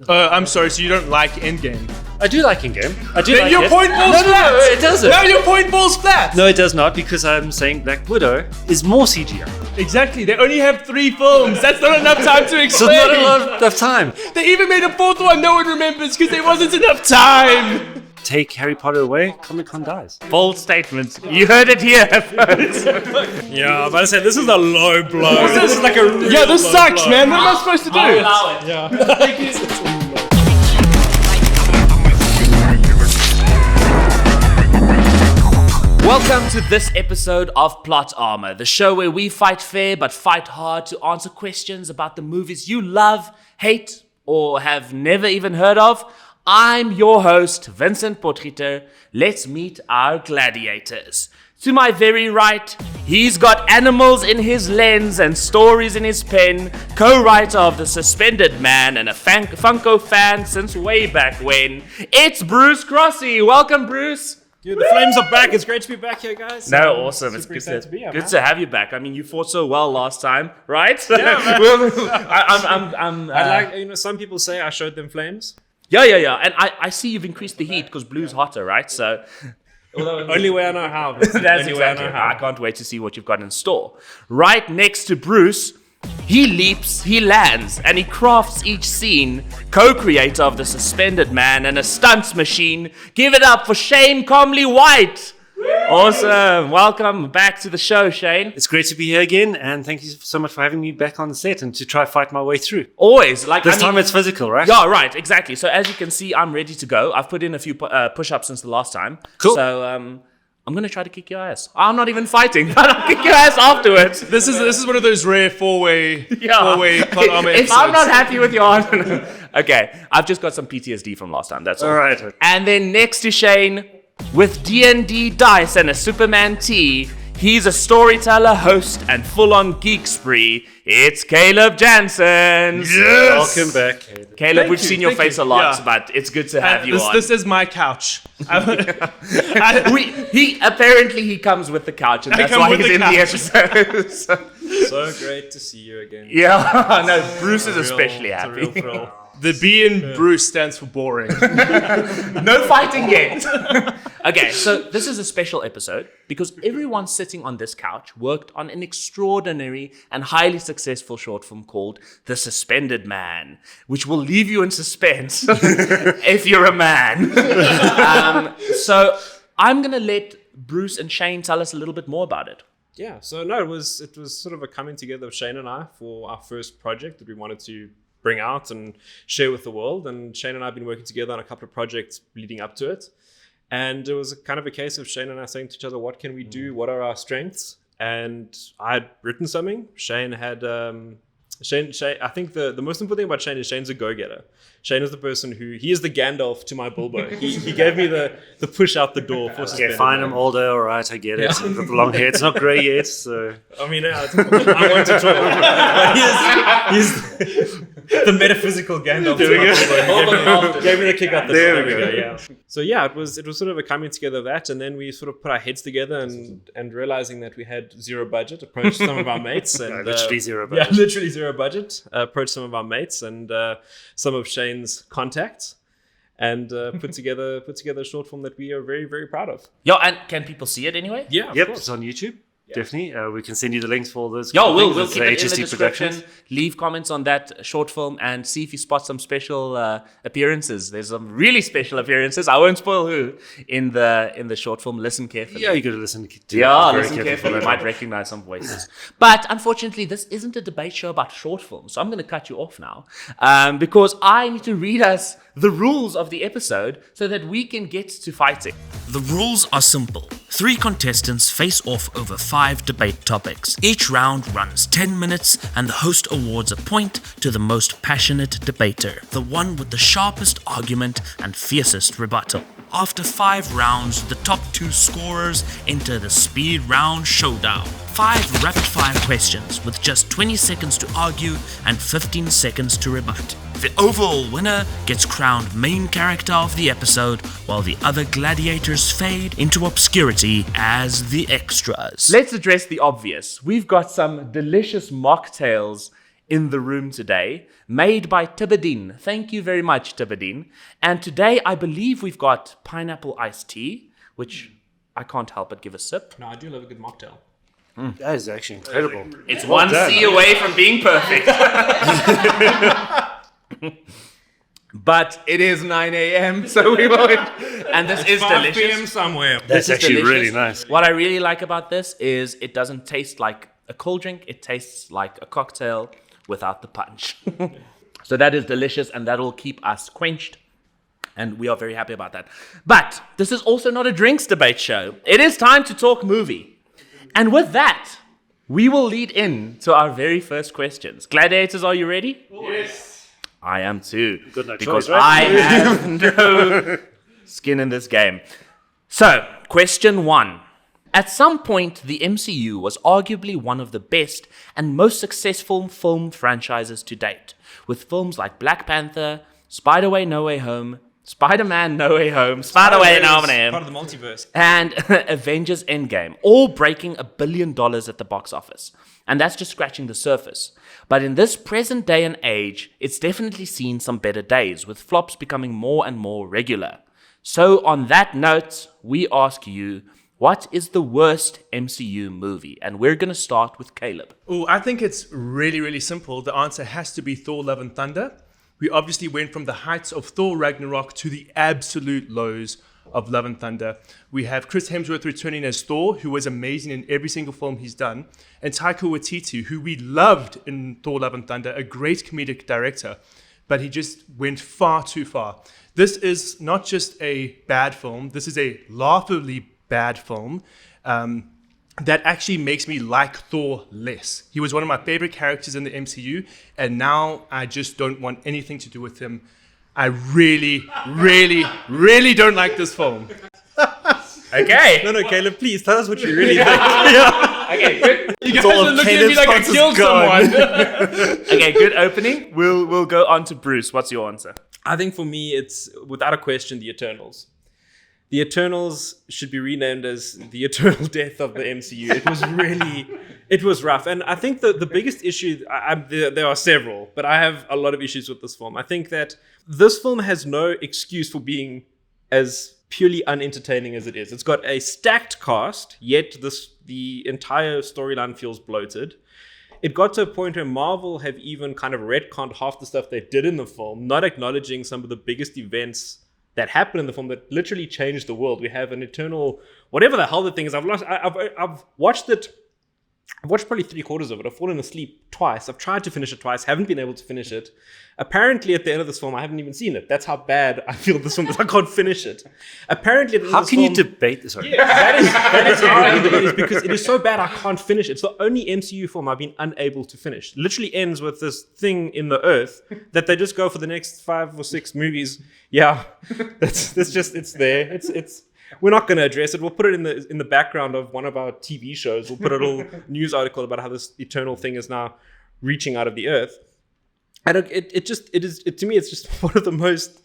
I'm sorry, so you don't like Endgame? I do like Endgame. I do Then like your it. point falls flat! No, it doesn't. Now your point falls flat! No, it does not, because I'm saying Black Widow is more CGI. Exactly, they only have 3 films. That's not enough time to So explain. not a lot of time. They even made a 4th one no one remembers because there wasn't enough time. Take Harry Potter away, Comic-Con dies. Bold statement. You heard it here first. Yeah, I'm about to say, this is a low blow. This is like a real Yeah, this low sucks, blow. man. What am I supposed to do? Allow it. Welcome to this episode of Plot Armor, the show where we fight fair but fight hard to answer questions about the movies you love, hate, or have never even heard of. I'm your host, Vincent Potgieter. Let's meet our gladiators. To my very right, he's got animals in his lens and stories in his pen, co-writer of The Suspended Man and a Funko fan since way back when. It's Bruce Crossy. Welcome, Bruce. Dude, the flames are back. It's great to be back here, guys. No, awesome. It's Super good excited to be here, good man. to have you back. I mean, you fought so well last time, right? Yeah, I'm I like, some people say I showed them flames. yeah. And I see you've increased the heat because blue's hotter, right? So Only way I know how. that's Only way I exactly know how. I how. can't wait to see what you've got in store. Right next to Bruce, he leaps, he lands, and he crafts each scene. Co-creator of The Suspended Man and a stunts machine. Give it up for Shane Comley-White. Awesome. Welcome back to the show, Shane. It's great to be here again, and thank you so much for having me back on the set and to try fight my way through. Always. Like This time it's physical, right? Yeah, right, exactly. So as you can see, I'm ready to go. I've put in a few push-ups since the last time. Cool. So I'm going to try to kick your ass. I'm not even fighting, but I'll kick your ass afterwards. This is one of those rare four-way plot armor If episodes. I'm not happy with your answer. Okay, I've just got some PTSD from last time, that's all. All right. And then next to Shane, with D&D dice and a Superman tee, he's a storyteller, host, and full-on geek spree. It's Caleb Jansen. Welcome back. Caleb, Thank we've you, seen your thank face you. a lot, Yeah. but it's good to have you on. This is my couch. Apparently he comes with the couch, and I that's come why with he's the in the episode. So great to see you again. Yeah, no, Bruce is especially It's a real happy. thrill. The B in Bruce stands for boring. No fighting yet. Okay, so this is a special episode because everyone sitting on this couch worked on an extraordinary and highly successful short film called The Suspended Man, which will leave you in suspense if you're a man. So I'm going to let Bruce and Shane tell us a little bit more about it. Yeah, so no, it was sort of a coming together of Shane and I for our first project that we wanted to bring out and share with the world. And Shane and I have been working together on a couple of projects leading up to it. And it was kind of a case of Shane and I saying to each other, what can we do? What are our strengths? And I had written something. Shane had... Shane, I think the most important thing about Shane is Shane's a go-getter. Shane is the person he is the Gandalf to my Bilbo. He gave me the push out the door for Okay, Suspended fine, Man. I'm older, all right, I get it. I've got the long hair. It's not grey yet, so... I mean, I want to talk. But he's the metaphysical Gandalf. There we to go. Gave me the kick out the There door. we go. Yeah. So yeah, it was sort of a coming together of that, and then we sort of put our heads together and realizing that we had zero budget, approached some of our mates and literally zero budget. Yeah, literally zero budget. Approached some of our mates and some of Shane's contacts. And put together a short film that we are very, very proud of. Yo, and can people see it anyway? Yeah, Yep, it's on YouTube. Definitely. We can send you the links for all those. Yo, we'll things. keep It's it in the HST description. Productions. Leave comments on that short film and see if you spot some special appearances. There's some really special appearances. I won't spoil who in the short film. Listen carefully. Yeah, you got to listen to Yeah, very listen carefully. You for might that. recognize some voices. But unfortunately, this isn't a debate show about short films. So I'm going to cut you off now because I need to read us the rules of the episode so that we can get to fighting. The rules are simple. 3 contestants face off over 5 debate topics. Each round runs 10 minutes and the host awards a point to the most passionate debater, the one with the sharpest argument and fiercest rebuttal. After 5 rounds, the top 2 scorers enter the speed round showdown. 5 rapid-fire questions with just 20 seconds to argue and 15 seconds to rebut. The overall winner gets crowned main character of the episode, while the other gladiators fade into obscurity as the extras. Let's address the obvious. We've got some delicious mocktails in the room today, made by Tibadine. Thank you very much, Tibadine. And today, I believe we've got pineapple iced tea, which I can't help but give a sip. No, I do love a good mocktail. That is actually incredible. It's Well one done. C away from being perfect. But it is 9 a.m., so we won't. And this is 5 p.m. delicious. somewhere. That's This is actually delicious. really nice. What I really like about this is it doesn't taste like a cold drink. It tastes like a cocktail without the punch. So that is delicious, and that will keep us quenched. And we are very happy about that. But this is also not a drinks debate show. It is time to talk movie. And with that, we will lead in to our very first questions. Gladiators, are you ready? Yes. I am too. Got no because choice, right? I have no skin in this game. So, question 1. At some point, the MCU was arguably one of the best and most successful film franchises to date, with films like Black Panther, Spider-Man No Way Home, Spider-Man No Way Home, Spider-Man No Way Part Home, of the multiverse. and Avengers Endgame, all breaking $1 billion at the box office. And that's just scratching the surface. But in this present day and age, it's definitely seen some better days, with flops becoming more and more regular. So on that note, we ask you, what is the worst MCU movie? And we're going to start with Caleb. Oh, I think it's really, really simple. The answer has to be Thor: Love and Thunder. We obviously went from the heights of Thor Ragnarok to the absolute lows of Love and Thunder. We have Chris Hemsworth returning as Thor, who was amazing in every single film he's done, and Taika Waititi, who we loved in Thor: Love and Thunder, a great comedic director, but he just went far too far. This is not just a bad film, this is a laughably bad film that actually makes me like Thor less. He was one of my favorite characters in the MCU, and now I just don't want anything to do with him. I really, really, really don't like this film. Okay. No, Caleb, please tell us what you really think. Okay, good. You guys all are of looking at me Caleb's like I answers killed gone. someone. Okay, good opening. We'll go on to Bruce. What's your answer? I think for me, it's without a question the Eternals. The Eternals should be renamed as the Eternal Death of the MCU. It was rough. And I think the biggest issue, there are several, but I have a lot of issues with this film. I think that this film has no excuse for being as purely unentertaining as it is. It's got a stacked cast, yet the entire storyline feels bloated. It got to a point where Marvel have even kind of retconned half the stuff they did in the film, not acknowledging some of the biggest events that happened in the film that literally changed the world. We have an eternal, whatever the hell the thing is. I've watched it. I've watched probably 3/4 of it. I've fallen asleep twice. I've tried to finish it twice. Haven't been able to finish it. Apparently, at the end of this film, I haven't even seen it. That's how bad I feel this film is. I can't finish it. Apparently, at the end How of this can you film, debate this? Sorry. that is how argument is, because it is so bad I can't finish it. It's the only MCU film I've been unable to finish. Literally ends with this thing in the earth that they just go for the next 5 or 6 movies. Yeah, that's just it's there. It's we're not going to address it. We'll put it in the background of one of our TV shows. We'll put a little news article about how this eternal thing is now reaching out of the earth. To me, it's just one of the most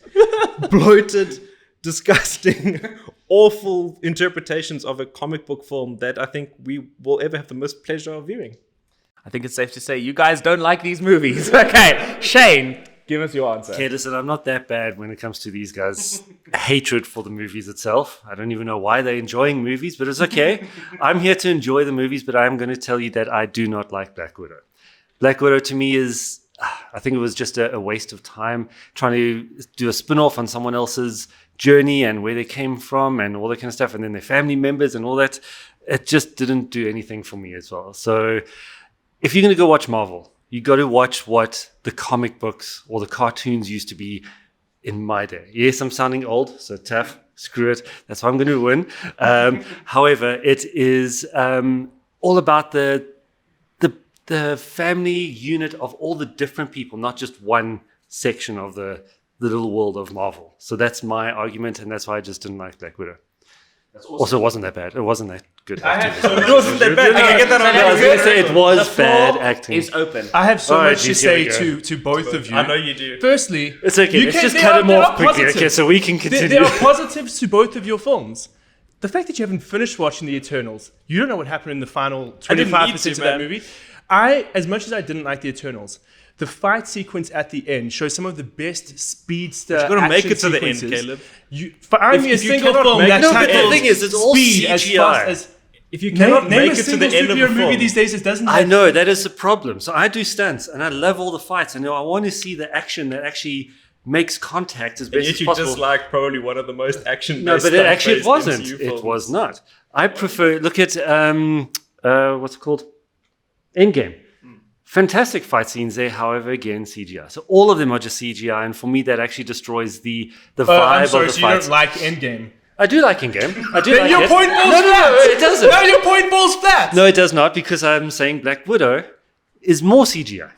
bloated, disgusting, awful interpretations of a comic book film that I think we will ever have the most pleasure of viewing. I think it's safe to say you guys don't like these movies. Okay, Shane, give us your answer. Okay, listen, I'm not that bad when it comes to these guys' hatred for the movies itself. I don't even know why they're enjoying movies, but it's okay. I'm here to enjoy the movies, but I'm going to tell you that I do not like Black Widow. Black Widow to me is, I think it was just a waste of time trying to do a spin-off on someone else's journey and where they came from and all that kind of stuff, and then their family members and all that. It just didn't do anything for me as well. So if you're going to go watch Marvel, you got to watch what the comic books or the cartoons used to be in my day. Yes, I'm sounding old, so tough, screw it. That's why I'm going to win. However, it is all about the family unit of all the different people, not just one section of the little world of Marvel. So that's my argument, and that's why I just didn't like Black Widow. Also, it wasn't that bad. It wasn't that good acting. It wasn't that bad. I get that on I was going to say it was The floor bad acting. is open. I have so All right, much to geez, here we say go. to both of you. I know you do. Firstly, It's okay. you Let's can- just there cut are- him there off are quickly. positives. Okay, so we can continue. There are positives to both of your films. The fact that you haven't finished watching The Eternals, you don't know what happened in the final I didn't need 25% to, of that man. movie. As much as I didn't like the Eternals, the fight sequence at the end shows some of the best speedster You've got to make action it to the end, sequences. Caleb. Find me a If you single cannot film make that it to the tackles end- The thing is, it's all speed as CGI. fast as... If you cannot Name make a it to single the end of a superhero movie film, these days that doesn't I have... know that is the problem. So I do stunts and I love all the fights. And I want to see the action that actually makes contact as and best yet as you possible. dislike probably one of the most action. No, but it wasn't. It was not. I prefer look at what's it called? Endgame. Fantastic fight scenes there, however, again CGI. So all of them are just CGI, and for me that actually destroys the vibe I'm sorry, of the so you fights. don't like Endgame. I do like Endgame. I do Then like your it. point falls no, flat. no, it doesn't. No, your point falls flat. No, it does not, because I'm saying Black Widow is more CGI.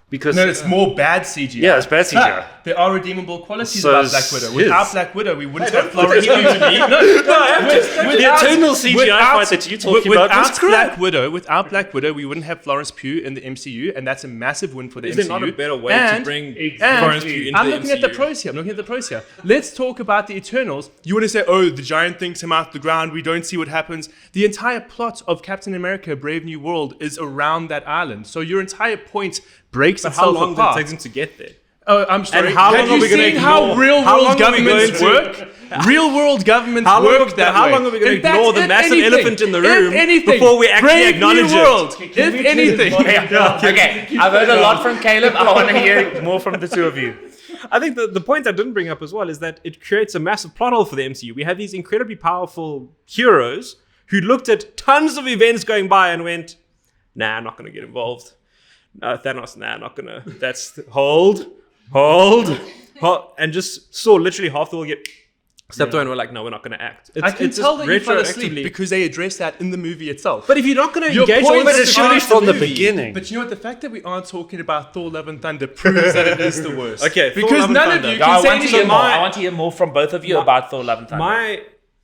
Because No, it's more bad CGI. Yeah, it's bad CGI. But there are redeemable qualities So about Black Widow. is. Without Black Widow, we wouldn't Hey, have don't put Florence that Pugh. to me. The eternal CGI fight that you're talking about was crap. Without Black Widow, we wouldn't have Florence Pugh in the MCU, and that's a massive win for the Is MCU. there not a better way to bring Florence Pugh into I'm the looking at the MCU? pros here. I'm looking at the pros here. Let's talk about the Eternals. You want to say, oh, the giant things come out the ground. We don't see what happens. The entire plot of Captain America: Brave New World is around that island. So your entire point breaks But how itself long did apart. it take them to get there? Oh, I'm sorry. And how Have long you are we gonna seen how ignore- real how world long are we governments going work? Real world governments How long work are- that how way. long are we gonna In fact, ignore the if massive anything- elephant in the room if anything, before we actually Brave acknowledge New it? World, if anything. Okay, I've heard a lot from Caleb. I want to hear more from the two of you. I think the point I didn't bring up as well is that it creates a massive plot hole for the MCU. We have these incredibly powerful heroes who looked at tons of events going by and went, nah, I'm not going to get involved. Thanos, nah, not going to. That's hold, and just saw literally half the world get stepped away and we're like, no, we're not going to act. I can it's tell just that you fell asleep retroactively- because they address that in the movie itself. But if you're not going to Your engage point audiences is Surely throughout from the movie- beginning. But you know what? The fact that we aren't talking about Thor: Love and Thunder proves that it is the worst. Okay, Thor: because Love and none of Thunder. you No, can I say want to hear anything. more. my- I want to hear more from both of you about Thor: Love and Thunder.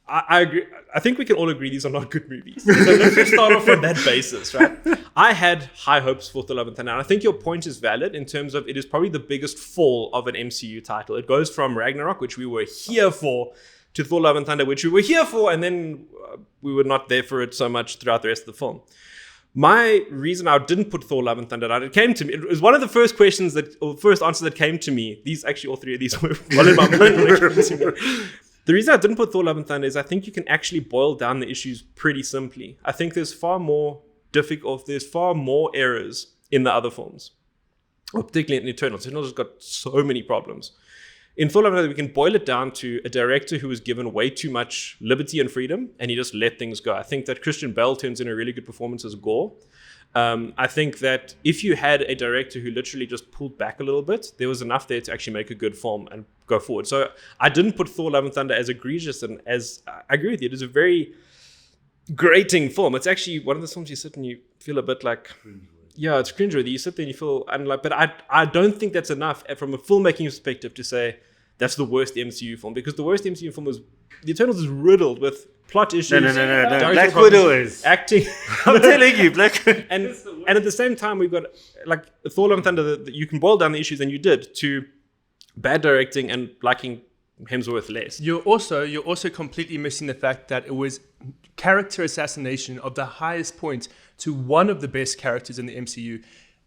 I agree. I think we can all agree these are not good movies. So let's just start off on that basis, right? I had high hopes for Thor: Love and Thunder, and I think your point is valid in terms of it is probably the biggest fall of an MCU title. It goes from Ragnarok, which we were here for, to Thor: Love and Thunder, which we were here for, and then we were not there for it so much throughout the rest of the film. My reason I didn't put Thor: Love and Thunder out, it came to me. It was one of the first questions first answers that came to me. All three of these were all in my mind. The reason I didn't put Thor: Love and Thunder is I think you can actually boil down the issues pretty simply. I think there's far more errors in the other films, or particularly in Eternals. Eternals has got so many problems. In Thor: Love and Thunder, we can boil it down to a director who was given way too much liberty and freedom, and he just let things go. I think that Christian Bale turns in a really good performance as Gore. I think that if you had a director who literally just pulled back a little bit, there was enough there to actually make a good film and go forward. So I didn't put Thor: Love and Thunder as egregious, and as I agree with you, it is a very grating film. It's actually one of the films you sit and you feel a bit like, yeah, it's cringeworthy. You sit there and you feel, and like, but I don't think that's enough from a filmmaking perspective to say that's the worst MCU film, because the worst MCU film was The Eternals is riddled with plot issues. No. director Black problems, Widow is. acting. I'm telling you, Black and at the same time, we've got like Thor: Love and Thunder. That you can boil down the issues, and you did, to bad directing and liking Hemsworth less. You're also completely missing the fact that it was character assassination of the highest point to one of the best characters in the MCU.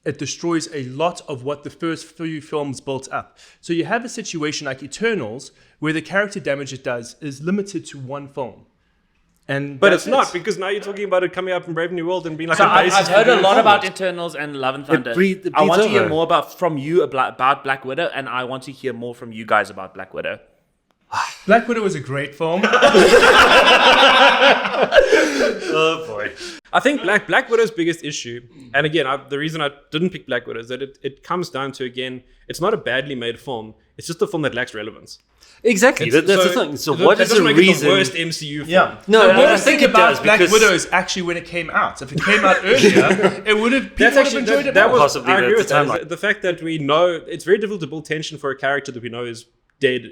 It destroys a lot of what the first few films built up. So you have a situation like Eternals, where the character damage it does is limited to one film. But it's not, because now you're talking about it coming up in Brave New World and being like So a I've basis heard for a the lot film. about Eternals and Love and Thunder. it I want to bleeds hear over. more from you about Black Widow, and I want to hear more from you guys about Black Widow. Black Widow was a great film. Oh boy. I think Black Widow's biggest issue, and again, the reason I didn't pick Black Widow is that it comes down to, again, it's not a badly made film. It's just a film that lacks relevance. Exactly. That's the thing. So what that is doesn't the make it reason? the worst MCU film. Yeah. No, the I worst think thing it does, about Black because- Widow is actually when it came out. If it came out earlier, it would have people That's would have actually enjoyed it that more. was Possibly I agree the with that. timeline. Is the fact that we know it's very difficult to build tension for a character that we know is dead.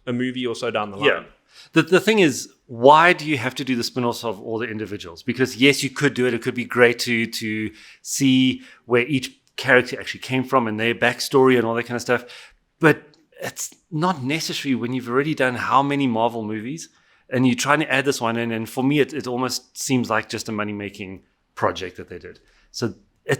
A movie or so down the line. Yeah. The thing is, why do you have to do the spin-offs of all the individuals? Because yes, you could do it. It could be great to see where each character actually came from and their backstory and all that kind of stuff. But it's not necessary when you've already done how many Marvel movies and you're trying to add this one in. And for me, it almost seems like just a money-making project that they did. So it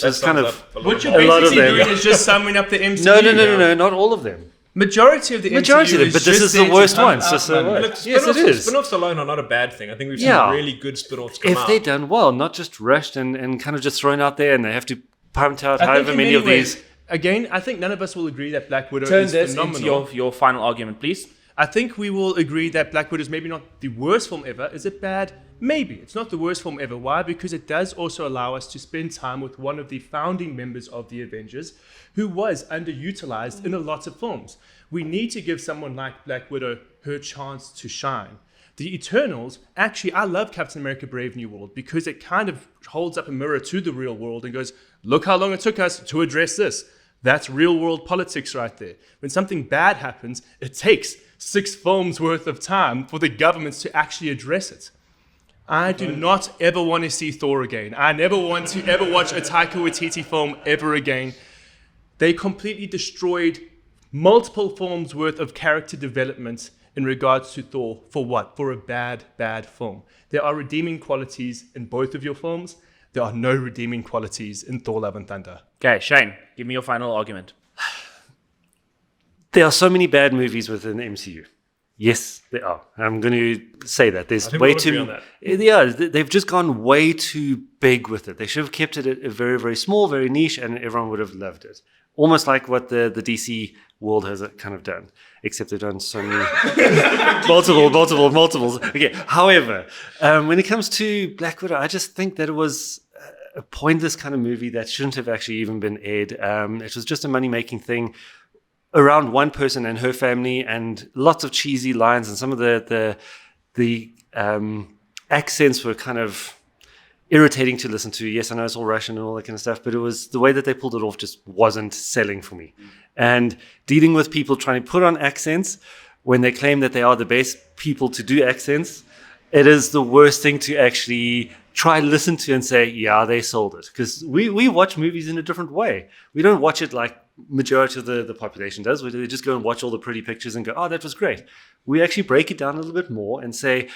was kind of What you're a lot of basically them. doing is just summing up the MCU. No, not all of them. Majority of the Majority of MCU them, but this just is the there to worst pump one. out So money. what? Look, Yes, it is. Spin-offs alone are not a bad thing. I think we've seen Yeah. really good spin-offs come If out. they're done well, not just rushed and kind of just thrown out there, and they have to pump out I think however in many of ways, these. Again, I think none of us will agree that Black Widow Turn is this phenomenal. into your final argument, please. I think we will agree that Black Widow is maybe not the worst film ever. Is it bad? Maybe. It's not the worst film ever. Why? Because it does also allow us to spend time with one of the founding members of the Avengers who was underutilized in a lot of films. We need to give someone like Black Widow her chance to shine. The Eternals, actually, I love Captain America Brave New World because it kind of holds up a mirror to the real world and goes, look how long it took us to address this. That's real world politics right there. When something bad happens, it takes 6 films worth of time for the governments to actually address it. I do not ever want to see Thor again. I never want to ever watch a Taika Waititi film ever again. They completely destroyed multiple films worth of character development in regards to Thor. For what? For a bad film. There are redeeming qualities in both of your films. There are no redeeming qualities in Thor Love and Thunder. Okay, Shane, give me your final argument. There are so many bad movies within the MCU. Yes, there are. I'm going to say that. There's think way we'll agree too. on that. Yeah, they've just gone way too big with it. They should have kept it a very, very small, very niche, and everyone would have loved it. Almost like what the DC world has kind of done, except they've done so many multiples. Okay. However, when it comes to Black Widow, I just think that it was a pointless kind of movie that shouldn't have actually even been aired. It was just a money-making thing around one person and her family, and lots of cheesy lines, and some of the accents were kind of irritating to listen to. Yes, I know it's all Russian and all that kind of stuff, but it was the way that they pulled it off just wasn't selling for me. And dealing with people trying to put on accents when they claim that they are the best people to do accents, it is the worst thing to actually try listen to and say, yeah, they sold it. Because we watch movies in a different way. We don't watch it like majority of the population does. They just go and watch all the pretty pictures and go, oh, that was great. We actually break it down a little bit more and say,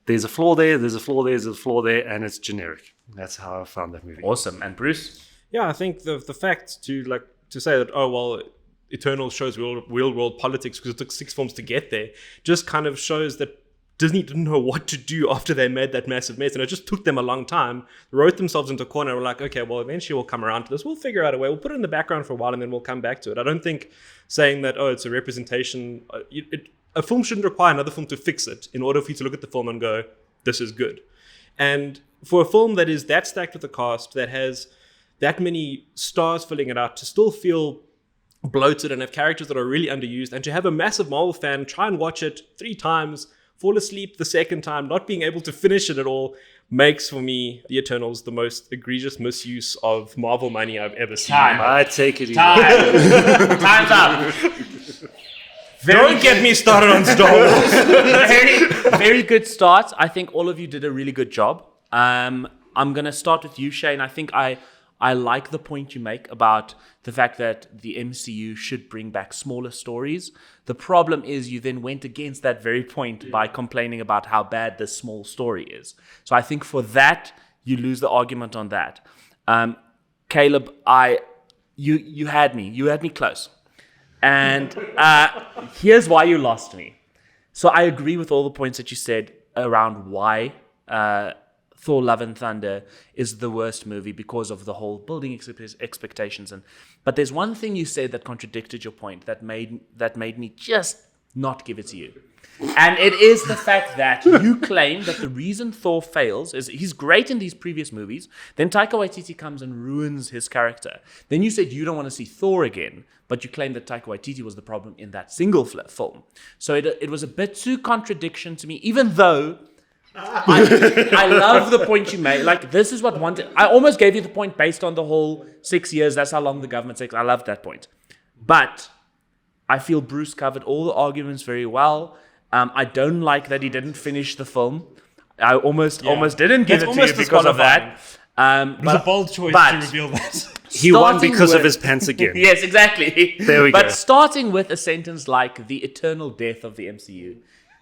there's a flaw there, there's a flaw there, there's a flaw there, and it's generic. That's how I found that movie. Awesome. And Bruce? Yeah, I think the fact to say that, oh, well, Eternal shows real world politics because it took 6 films to get there, just kind of shows that Disney didn't know what to do after they made that massive mess, and it just took them a long time. They wrote themselves into a corner and were like, okay, well, eventually we'll come around to this. We'll figure out a way. We'll put it in the background for a while and then we'll come back to it. I don't think saying that, oh, it's a representation, a film shouldn't require another film to fix it in order for you to look at the film and go, this is good. And for a film that is that stacked with a cast, that has that many stars filling it out, to still feel bloated and have characters that are really underused, and to have a massive Marvel fan try and watch it 3 times, fall asleep the second time, not being able to finish it at all, makes for me the Eternals the most egregious misuse of Marvel money I've ever seen. I take it easy. Time's up. Don't get me started on Star Wars. Very good start. I think all of you did a really good job. I'm going to start with you, Shane. I think I like the point you make about the fact that the MCU should bring back smaller stories. The problem is you then went against that very point by complaining about how bad this small story is. So I think for that, you lose the argument on that. Caleb, you had me. You had me close. And here's why you lost me. So I agree with all the points that you said around why Thor Love and Thunder is the worst movie because of the whole building expectations. But there's one thing you said that contradicted your point that made me just not give it to you. And it is the fact that you claim that the reason Thor fails is he's great in these previous movies. Then Taika Waititi comes and ruins his character. Then you said you don't want to see Thor again, but you claim that Taika Waititi was the problem in that single film. So it was a bit too contradiction to me, even though I love the point you made. Like, this is what wanted. I almost gave you the point based on the whole 6 years. That's how long the government takes. I love that point. But I feel Bruce covered all the arguments very well. I don't like that he didn't finish the film. I almost didn't give it to you because of that. It was a bold choice to reveal that. He won because of his pants again. Yes, exactly. There we go. But starting with a sentence like the eternal death of the MCU,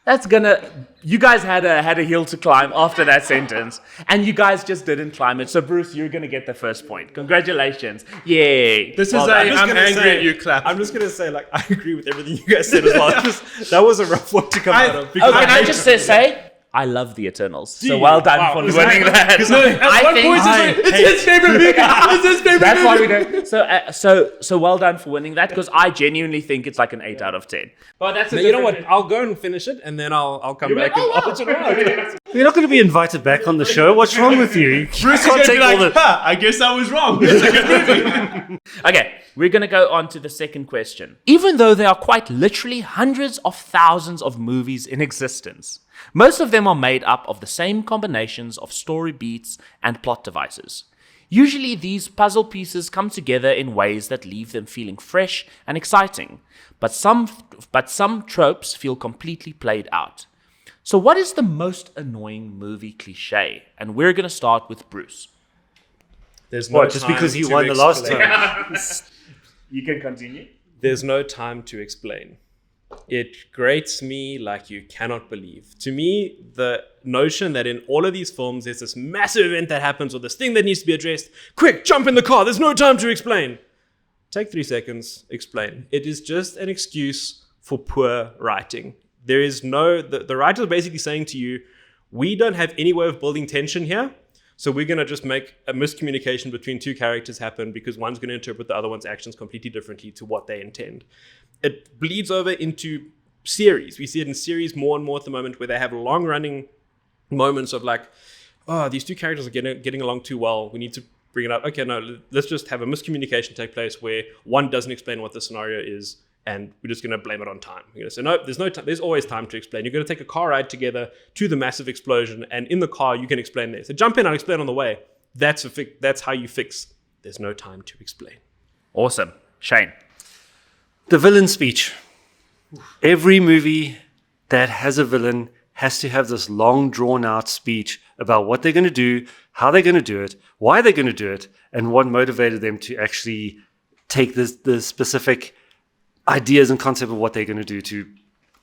You guys had a hill to climb after that sentence, and you guys just didn't climb it. So Bruce, you're gonna get the first point. Congratulations! Yay! This Well is done. I'm angry at you, clap. I'm just gonna say, like, I agree with everything you guys said as well. That was a rough one to come out of. Oh, can I just say? I love the Eternals. So well done for winning that. It's his favorite movie. It's his favorite That's movie. why we don't. So well done for winning that, because I genuinely think it's like an 8 out of 10. But that's You know what? I'll go and finish it, and then I'll come back and polish it out. You're not going to be invited back on the show. What's wrong with you? Bruce is going to be like, I guess I was wrong. It's a good movie. Okay, we're going to go on to the second question. Even though there are quite literally hundreds of thousands of movies in existence, most of them are made up of the same combinations of story beats and plot devices. Usually these puzzle pieces come together in ways that leave them feeling fresh and exciting, but some tropes feel completely played out. So what is the most annoying movie cliche? And we're going to start with Bruce. There's no Just time because you to won the last explain. time? You can continue. There's no time to explain. It grates me like you cannot believe. To me, the notion that in all of these films, there's this massive event that happens or this thing that needs to be addressed. Quick, jump in the car. There's no time to explain. Take 3 seconds, explain. It is just an excuse for poor writing. There is the writer is basically saying to you, we don't have any way of building tension here. So we're going to just make a miscommunication between two characters happen because one's going to interpret the other one's actions completely differently to what they intend. It bleeds over into series. We see it in series more and more at the moment where they have long-running moments of like, oh, these two characters are getting along too well. We need to bring it up. Okay, no, let's just have a miscommunication take place where one doesn't explain what the scenario is and we're just going to blame it on time. We're going to say, no, there's no time. There's always time to explain. You're going to take a car ride together to the massive explosion and in the car you can explain there. So jump in, I'll explain on the way. That's how you fix. There's no time to explain. Awesome. Shane. The villain speech. Every movie that has a villain has to have this long drawn out speech about what they're going to do, how they're going to do it, why they're going to do it, and what motivated them to actually take the specific ideas and concept of what they're going to do to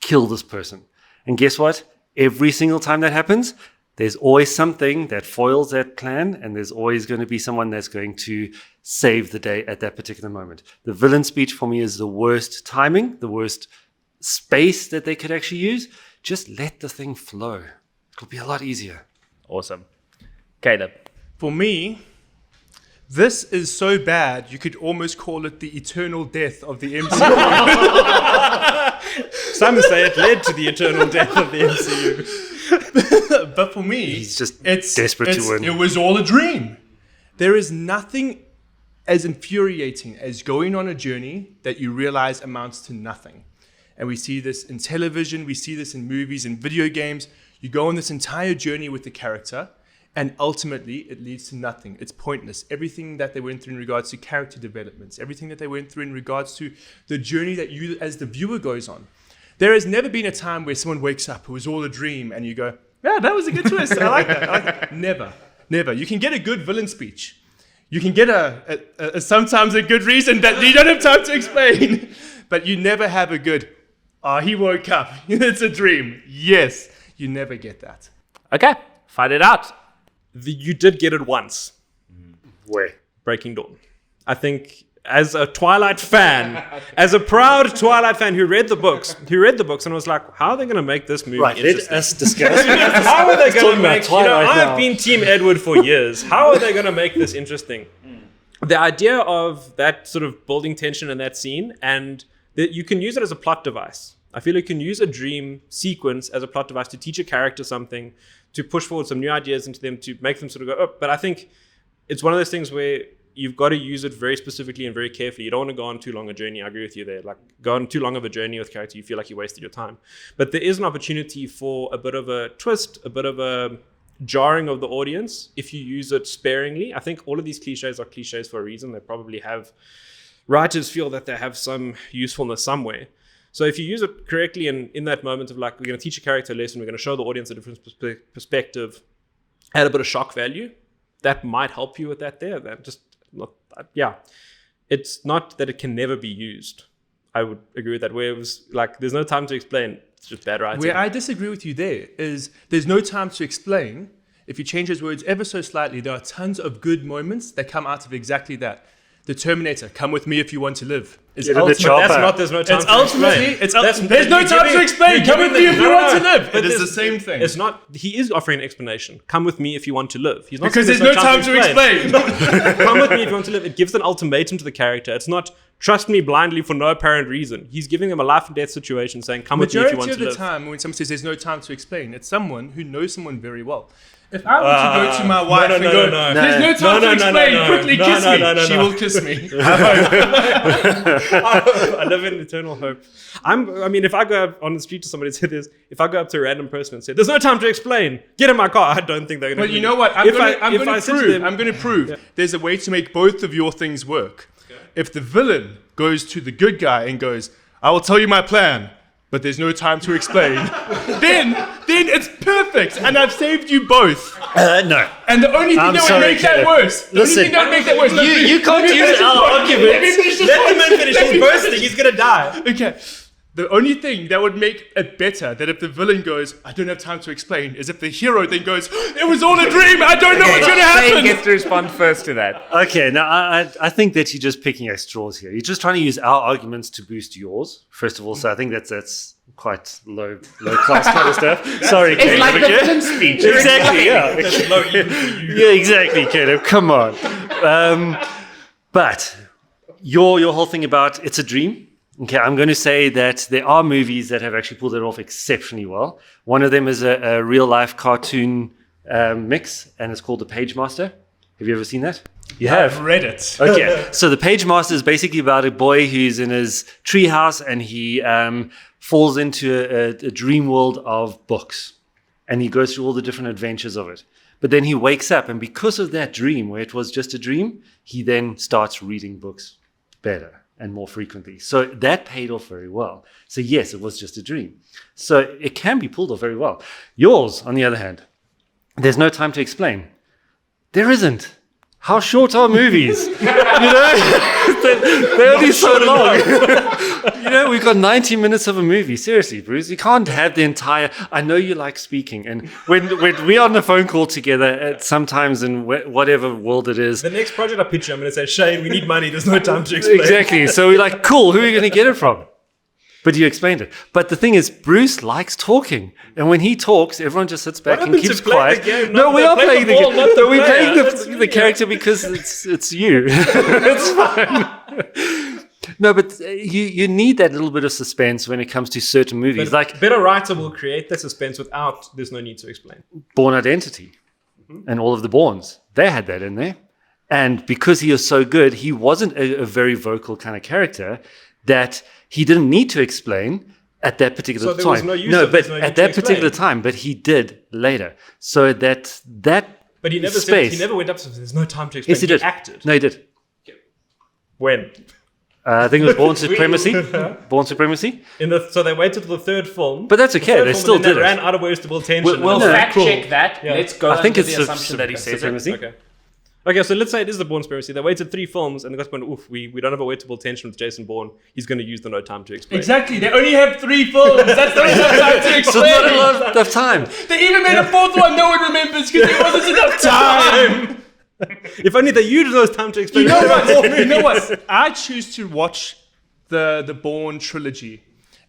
kill this person. And guess what? Every single time that happens, there's always something that foils that plan, and there's always going to be someone that's going to save the day at that particular moment. The villain speech for me is the worst timing, the worst space that they could actually use. Just let the thing flow. It'll be a lot easier. Awesome. Caleb. For me, this is so bad, you could almost call it the eternal death of the MCU. Some say it led to the eternal death of the MCU. But for me, He's just desperate to win. It was all a dream. There is nothing as infuriating as going on a journey that you realize amounts to nothing. And we see this in television, we see this in movies and video games. You go on this entire journey with the character, and ultimately it leads to nothing. It's pointless. Everything that they went through in regards to character developments, everything that they went through in regards to the journey that you as the viewer goes on. There has never been a time where someone wakes up, it was all a dream, and you go, yeah, that was a good twist. I like that. Never. You can get a good villain speech. You can get a sometimes a good reason that you don't have time to explain. But you never have a good, he woke up. It's a dream. Yes, you never get that. Okay, fight it out. You did get it once. Where? Breaking Dawn. I think as a Twilight fan, as a proud Twilight fan who read the books and was like, how are they going to make this movie Right, let interesting? us discuss. How are they going to make, Twilight I've now. been Team Edward for years. How are they going to make this interesting? The idea of that sort of building tension in that scene, and that you can use it as a plot device. I feel you can use a dream sequence as a plot device to teach a character something, to push forward some new ideas into them, to make them sort of go, oh, but I think it's one of those things where you've got to use it very specifically and very carefully. You don't want to go on too long a journey. I agree with you there. Like, go on too long of a journey with character, you feel like you wasted your time. But there is an opportunity for a bit of a twist, a bit of a jarring of the audience if you use it sparingly. I think all of these cliches are cliches for a reason. They probably have, writers feel that they have some usefulness somewhere. So if you use it correctly and in that moment of like, we're going to teach a character a lesson, we're going to show the audience a different perspective, add a bit of shock value, that might help you with that there. That just not, yeah. It's not that it can never be used. I would agree with that. Where it was like, there's no time to explain. It's just bad writing. Where I disagree with you there is there's no time to explain. If you change his words ever so slightly, there are tons of good moments that come out of exactly that. The Terminator, come with me if you want to live. Is Get in the ultimate. chopper. That's not. There's no time. It's to ultimately, explain. there's no time to explain. Come with me if you want to live. But It is there's- the same thing. It's not. He is offering an explanation. Come with me if you want to live. He's not Because saying there's no time to explain. Come with me if you want to live. It gives an ultimatum to the character. It's not trust me blindly for no apparent reason. He's giving them a life and death situation, saying come with me if you Majority want of to the live. time, when someone says there's no time to explain, it's someone who knows someone very well. If I were to go to my wife and go, there's no time to explain, quickly kiss me, she will kiss me. I live in eternal hope. I mean, if I go up on the street to somebody and say this, if I go up to a random person and say, "There's no time to explain. Get in my car," I don't think they're going to. But you know what? I'm going to prove there's a way to make both of your things work. Okay. If the villain goes to the good guy and goes, "I will tell you my plan, but there's no time to explain," then it's perfect, and I've saved you both. No. And the only thing I'm that would sorry, make that Caleb. worse, Listen, you can't use our arguments. Let the man finish. He's bursting. He's going to die. Okay. The only thing that would make it better that if the villain goes, "I don't have time to explain," is if the hero then goes, "It was all a dream. I don't know what's going to Shane happen." gets to respond first to that. Okay, now I think that you're just picking at straws here. You're just trying to use our arguments to boost yours, first of all. So I think that's quite low class kind of stuff. Sorry, It's Caleb. like the okay? villain speech. Exactly, yeah. Yeah, exactly, Caleb. Come on. But your whole thing about it's a dream. Okay, I'm going to say that there are movies that have actually pulled it off exceptionally well. One of them is a real-life cartoon mix, and it's called The Page Master. Have you ever seen that? You have? I've read it. Okay, so The Page Master is basically about a boy who's in his treehouse, and he falls into a dream world of books. And he goes through all the different adventures of it. But then he wakes up, and because of that dream, where it was just a dream, he then starts reading books better and more frequently. So that paid off very well. So yes, it was just a dream. So it can be pulled off very well. Yours, on the other hand, there's no time to explain. There isn't. How short are movies? They're only so long. We've got 90 minutes of a movie. Seriously, Bruce, you can't have the entire... I know you like speaking, and when we're on the phone call together, sometimes in whatever world it is... The next project I pitch you, I'm going to say, "Shane, we need money. There's no time to explain." Exactly. So we're like, cool, who are you going to get it from? But you explained it. But the thing is, Bruce likes talking. And when he talks, everyone just sits back and happened to keeps play quiet. the game? No, Not we the- are play playing the the ball, game. not the No, we're player. playing That's the character because it's you. It's fine. No, but you need that little bit of suspense when it comes to certain movies. Like Better writer will create the suspense without there's no need to explain. Born Identity and all of the Bournes. They had that in there. And because he was so good, he wasn't a very vocal kind of character that he didn't need to explain at that particular So there time. was no use of but there's no at need to that particular explain. time, but he did later. So that But he never space. said, he never went up to there's no time to explain. Yes, he did. Acted. No, he did. When? I think it was Born Supremacy. Born Supremacy. So they waited till the third film. But that's okay. The third They film, still and then did they it. ran out of ways to build tension. We'll No, fact cool. check that. Yeah. Let's go I think under it's the assumption that he says it. Supremacy. Okay, so let's say it is the Bourne Conspiracy. They waited 3 films and they got to oof, we don't have a way to build tension with Jason Bourne. He's going to use the no time to explain. Exactly. They only have 3 films. That's not enough time to So not a explain. lot of time. They even made a 4th one no one remembers because there wasn't enough time. If only they used those time to explain. You know what? You know what? I choose to watch the Bourne trilogy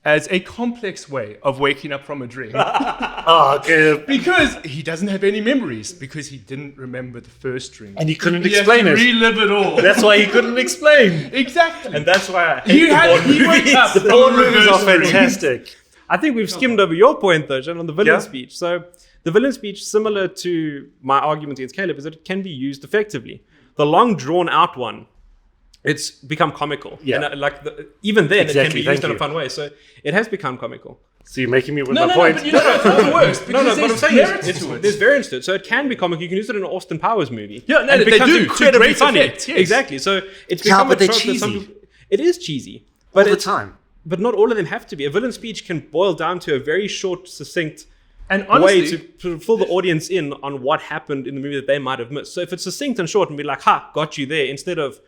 as a complex way of waking up from a dream. Oh, okay. Because he doesn't have any memories, because he didn't remember the first dream. And he couldn't He has explain to it. relive it all. That's why he couldn't explain. Exactly. And that's why I hate He went up The from Bourne a movies are reverse dream. fantastic. I think we've skimmed over your point though, John, on the villain Yeah. speech. So the villain speech, similar to my argument against Caleb, is that it can be used effectively. The long drawn out one, it's become comical. Yeah. And even then, it can Exactly, be used thank in a you. fun way. So it has become comical. So you're making me with No, my no, point. but you know what? It's not worse. No, Because but I'm there's saying merits is, to it. there's variance to it. So it can be comical. You can use it in an Austin Powers movie. Yeah, no, and it they becomes do, to incredibly great funny. effect, yes. Exactly. So it's Yeah, become but a they're trope that some cheesy. people- it is cheesy. All But the it's, time. But not all of them have to be. A villain speech can boil down to a very short, succinct And honestly, way to fill the audience in on what happened in the movie that they might have missed. So if it's succinct and short and be like, ha, got you there, instead of,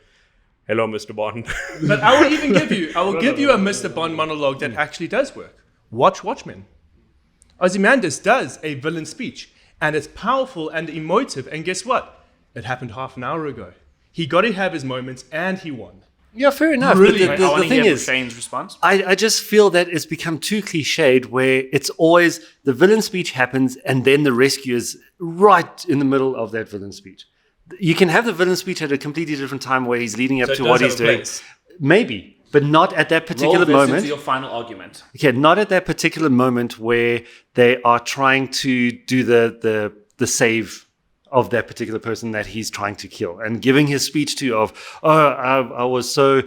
hello, Mr. Bond. but I will even give you, a Mr. Bond monologue that actually does work. Watch Watchmen. Ozymandias does a villain speech, and it's powerful and emotive, and guess what? It happened half an hour ago. He got to have his moments, and he won. Yeah, fair enough. Brilliant. But the thing is, Shane's response. I just feel that it's become too cliched where it's always the villain speech happens and then the rescue is right in the middle of that villain speech. You can have the villain speech at a completely different time where he's leading up So it to does what have he's a doing. place. Maybe, but not at that particular Roll this moment. into your final argument. Okay, not at that particular moment where they are trying to do the save of that particular person that he's trying to kill and giving his speech to of, I was so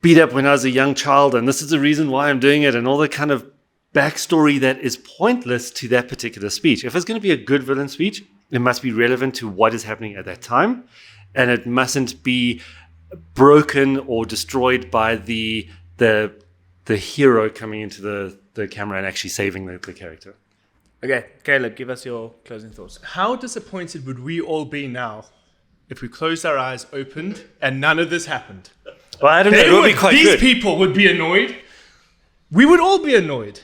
beat up when I was a young child and this is the reason why I'm doing it and all the kind of backstory that is pointless to that particular speech. If it's going to be a good villain speech, it must be relevant to what is happening at that time and it mustn't be broken or destroyed by the hero coming into the camera and actually saving the character. Okay, Caleb, give us your closing thoughts. How disappointed would we all be now if we closed our eyes, opened, and none of this happened? Well, I don't know. It would be quite These good. people would be annoyed. We would all be annoyed.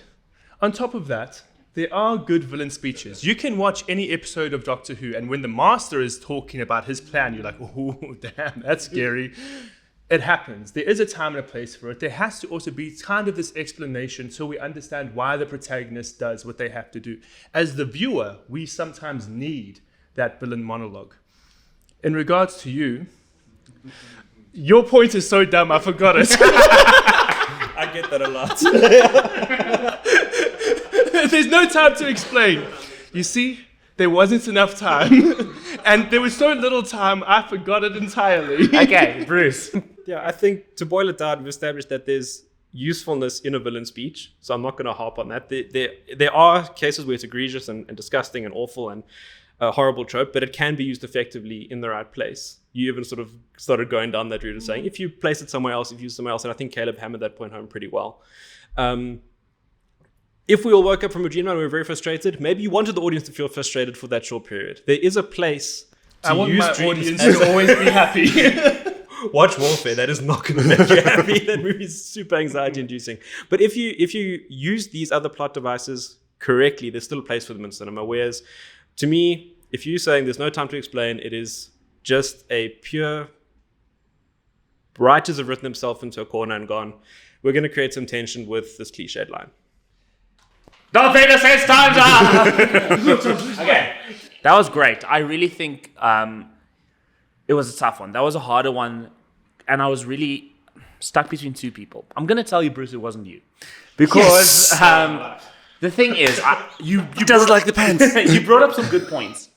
On top of that, there are good villain speeches. You can watch any episode of Doctor Who, and when the Master is talking about his plan, you're like, oh, damn, that's scary. It happens. There is a time and a place for it. There has to also be kind of this explanation so we understand why the protagonist does what they have to do. As the viewer, we sometimes need that villain monologue. In regards to you, your point is so dumb, I forgot it. I get that a lot. There's no time to explain. You see, there wasn't enough time. And there was so little time, I forgot it entirely. Okay, Bruce. Yeah, I think to boil it down, we've established that there's usefulness in a villain speech. So I'm not going to harp on that. There are cases where it's egregious and disgusting and awful and a horrible trope, but it can be used effectively in the right place. You even sort of started going down that route of saying, if you place it somewhere else, if you use somewhere else, and I think Caleb hammered that point home pretty well. If we all woke up from a dream and we were very frustrated, maybe you wanted the audience to feel frustrated for that short period. There is a place to I want use my dreams audience as to always be happy. Watch Warfare. That is not going to make you happy. That movie is super anxiety inducing. But if you use these other plot devices correctly, there's still a place for them in cinema. Whereas to me, if you're saying there's no time to explain, it is just a pure writers have written themselves into a corner and gone, we're going to create some tension with this cliched line. Don't think this is time's up! Okay, that was great. I really think it was a tough one. That was a harder one, and I was really stuck between two people. I'm going to tell you, Bruce, it wasn't you. Because the thing is, you doesn't like the pants. you brought up some good points.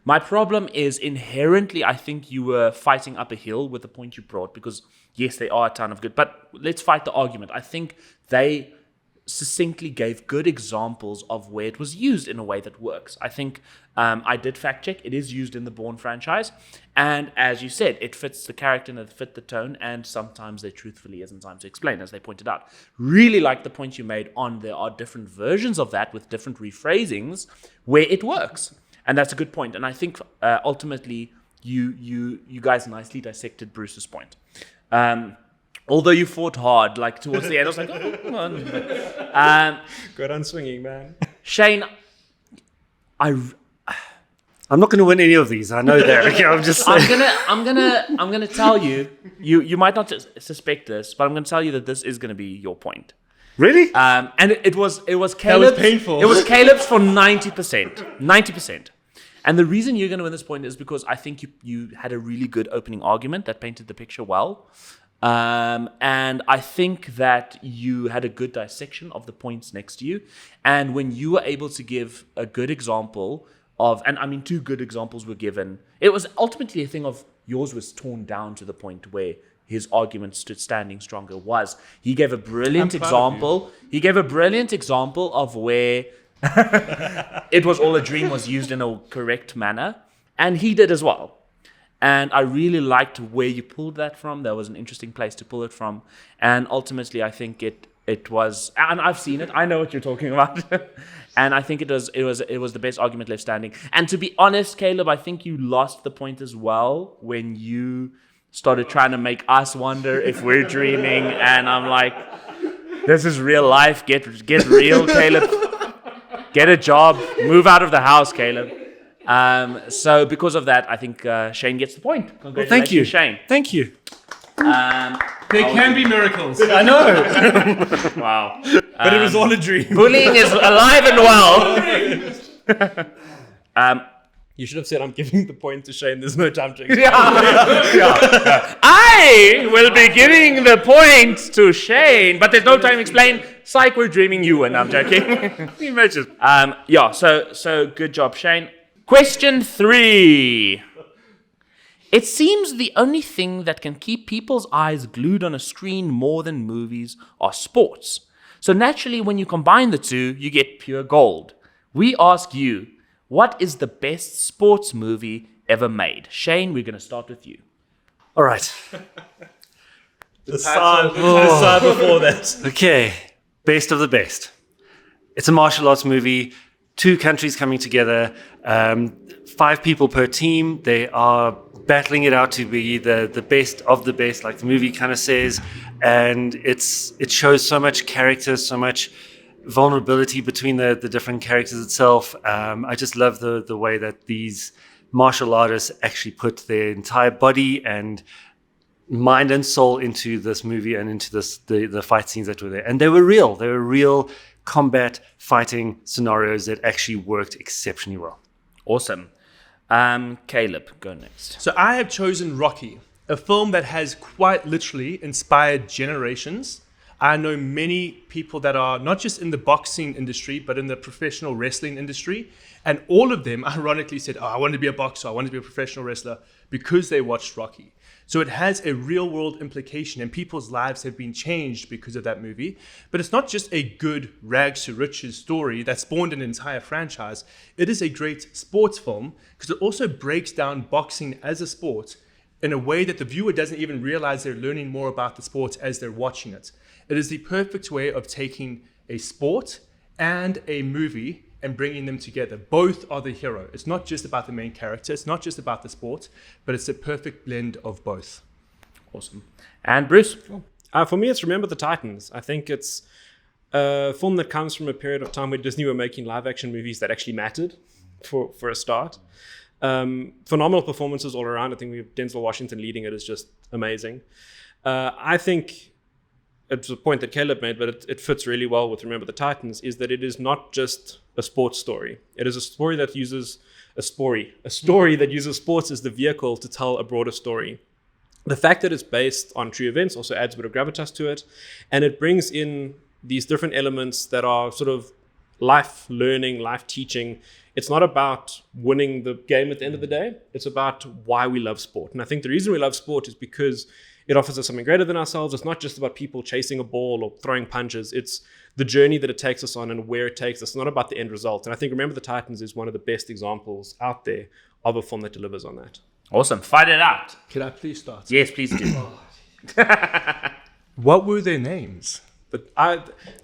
My problem is inherently, I think you were fighting up a hill with the point you brought because, yes, there are a ton of good, but let's fight the argument. I think they succinctly gave good examples of where it was used in a way that works. I think I did fact check. It is used in the Bourne franchise. And as you said, it fits the character and it fit the tone. And sometimes there truthfully isn't time to explain, as they pointed out. Really like the point you made on there are different versions of that with different rephrasings where it works. And that's a good point. And I think ultimately you guys nicely dissected Bruce's point. Although you fought hard, like towards the end, I was like, oh, come on. Go down swinging, man. Shane, I'm not going to win any of these. I know that. Okay, I'm just saying. I'm gonna tell you. You might not suspect this, but I'm gonna tell you that this is gonna be your point. Really? And it was Caleb's. That was painful. It was Caleb's for 90%. 90%. And the reason you're gonna win this point is because I think you had a really good opening argument that painted the picture well. And I think that you had a good dissection of the points next to you. And when you were able to give a good example of, and I mean, two good examples were given, it was ultimately a thing of yours was torn down to the point where his argument stood standing stronger was he gave a brilliant example. He gave a brilliant example of where it was all a dream was used in a correct manner. And he did as well. And I really liked where you pulled that from. That was an interesting place to pull it from. And ultimately, I think it was, and I've seen it. I know what you're talking about. And I think it was the best argument left standing. And to be honest, Caleb, I think you lost the point as well when you started trying to make us wonder if we're dreaming. And I'm like, This is real life. Get real, Caleb. Get a job. Move out of the house, Caleb. So because of that, I think Shane gets the point. Congratulations, Thank you, Shane. Thank you. There can be miracles. I know. Wow. But it was all a dream. Bullying is alive and well. You should have said, I'm giving the point to Shane. There's no time to I will be giving the point to Shane, but there's no time to explain. Psych, we're dreaming you, and I'm joking. Imagine. So good job, Shane. Question 3. It seems the only thing that can keep people's eyes glued on a screen more than movies are sports. So naturally, when you combine the two, you get pure gold. We ask you, what is the best sports movie ever made? Shane, we're going to start with you. All right. the sign before that. Okay. Best of the best. It's a martial arts movie. 2 countries coming together. 5 people per team. They are battling it out to be the best of the best, like the movie kind of says. And it shows so much character, so much vulnerability between the different characters itself. I just love the way that these martial artists actually put their entire body and mind and soul into this movie and into the fight scenes that were there. And they were real. They were real combat fighting scenarios that actually worked exceptionally well. Awesome. Caleb, go next. So I have chosen Rocky, a film that has quite literally inspired generations. I know many people that are not just in the boxing industry, but in the professional wrestling industry. And all of them ironically said, I want to be a boxer, I want to be a professional wrestler, because they watched Rocky. So it has a real world implication, and people's lives have been changed because of that movie. But it's not just a good rags to riches story that spawned an entire franchise. It is a great sports film because it also breaks down boxing as a sport in a way that the viewer doesn't even realize they're learning more about the sport as they're watching it. It is the perfect way of taking a sport and a movie and bringing them together. Both are the hero. It's not just about the main character. It's not just about the sport, but it's a perfect blend of both. Awesome. And Bruce? For me, it's Remember the Titans. I think it's a film that comes from a period of time where Disney were making live-action movies that actually mattered for a start. Phenomenal performances all around. I think we have Denzel Washington leading it is just amazing. I think it's a point that Caleb made, but it fits really well with Remember the Titans, is that it is not just a sports story. It is a story that uses a story that uses sports as the vehicle to tell a broader story. The fact that it's based on true events also adds a bit of gravitas to it, and it brings in these different elements that are sort of life learning, life teaching. It's not about winning the game at the end of the day. It's about why we love sport. And I think the reason we love sport is because it offers us something greater than ourselves. It's not just about people chasing a ball or throwing punches. It's the journey that it takes us on and where it takes us. It's not about the end result. And I think Remember the Titans is one of the best examples out there of a film that delivers on that. Awesome. Fight it out. Can I please start? Yes, please do. What were their names?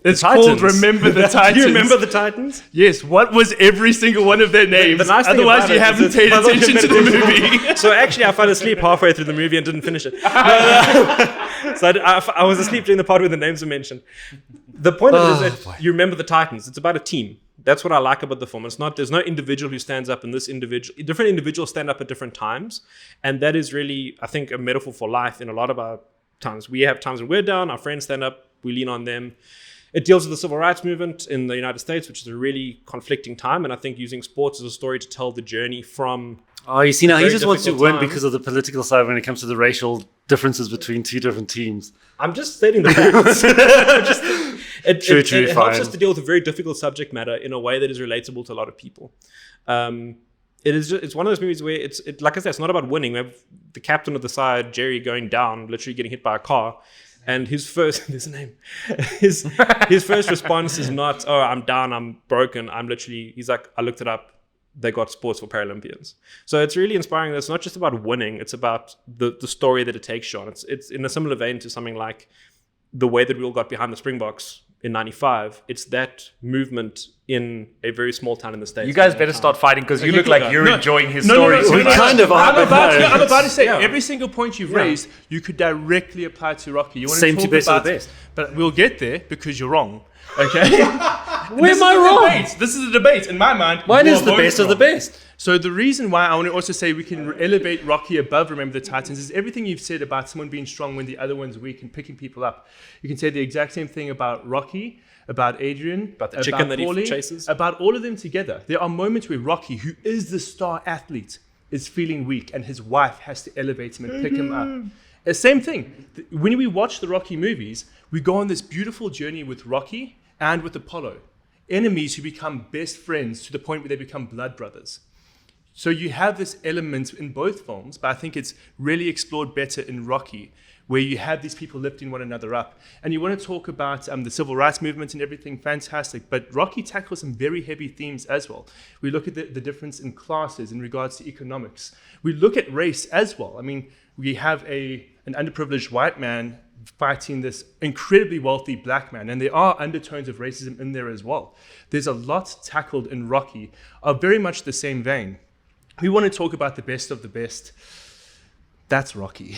It's called Remember the Titans. Do you remember the Titans? Yes, what was every single one of their names? The nice thing Otherwise, about you it haven't is paid attention to the movie. So actually, I fell asleep halfway through the movie and didn't finish it. So I was asleep during the part where the names were mentioned. The point of it is that you remember the Titans. It's about a team. That's what I like about the film. There's no individual who stands up, and different individuals stand up at different times. And that is really, I think, a metaphor for life in a lot of our times. We have times when we're down, our friends stand up, we lean on them. It deals with the civil rights movement in the United States, which is a really conflicting time. And I think using sports as a story to tell the journey from... Oh, you see, now he very just wants to difficult win time. because of the political side when it comes to the racial differences between 2 different teams. I'm just stating the facts. It helps fine. us to deal with a very difficult subject matter in a way that is relatable to a lot of people. It's one of those movies where it's like I said, it's not about winning. We have the captain of the side, Jerry, going down, literally getting hit by a car. And his first, there's a name, his first response is not, oh, I'm down, I'm broken. He's like, I looked it up. They got sports for Paralympians. So it's really inspiring. It's not just about winning. It's about the story that it takes you on. It's in a similar vein to something like the way that we all got behind the Springboks in 95, it's that movement in a very small town in the States. You guys better start fighting because you look like you're enjoying his story. We kind of are. I'm about to say, every single point you've raised, you could directly apply to Rocky. You want Same to talk best of about, the best. But we'll get there because you're wrong. Okay? Where am I wrong? This is a debate in my mind. Mine you is are the both best of the wrong. best. So the reason why I want to also say we can elevate Rocky above Remember the Titans is everything you've said about someone being strong when the other one's weak and picking people up. You can say the exact same thing about Rocky, about Adrian, About the chicken that he Paulie, chases. about all of them together. There are moments where Rocky, who is the star athlete, is feeling weak and his wife has to elevate him and pick him up. Same thing. When we watch the Rocky movies, we go on this beautiful journey with Rocky and with Apollo. Enemies who become best friends to the point where they become blood brothers. So you have this element in both films, but I think it's really explored better in Rocky, where you have these people lifting one another up. And you want to talk about the civil rights movement and everything, fantastic. But Rocky tackles some very heavy themes as well. We look at the difference in classes in regards to economics. We look at race as well. I mean, we have an underprivileged white man fighting this incredibly wealthy black man, and there are undertones of racism in there as well. There's a lot tackled in Rocky of very much the same vein. We want to talk about the best of the best. That's Rocky.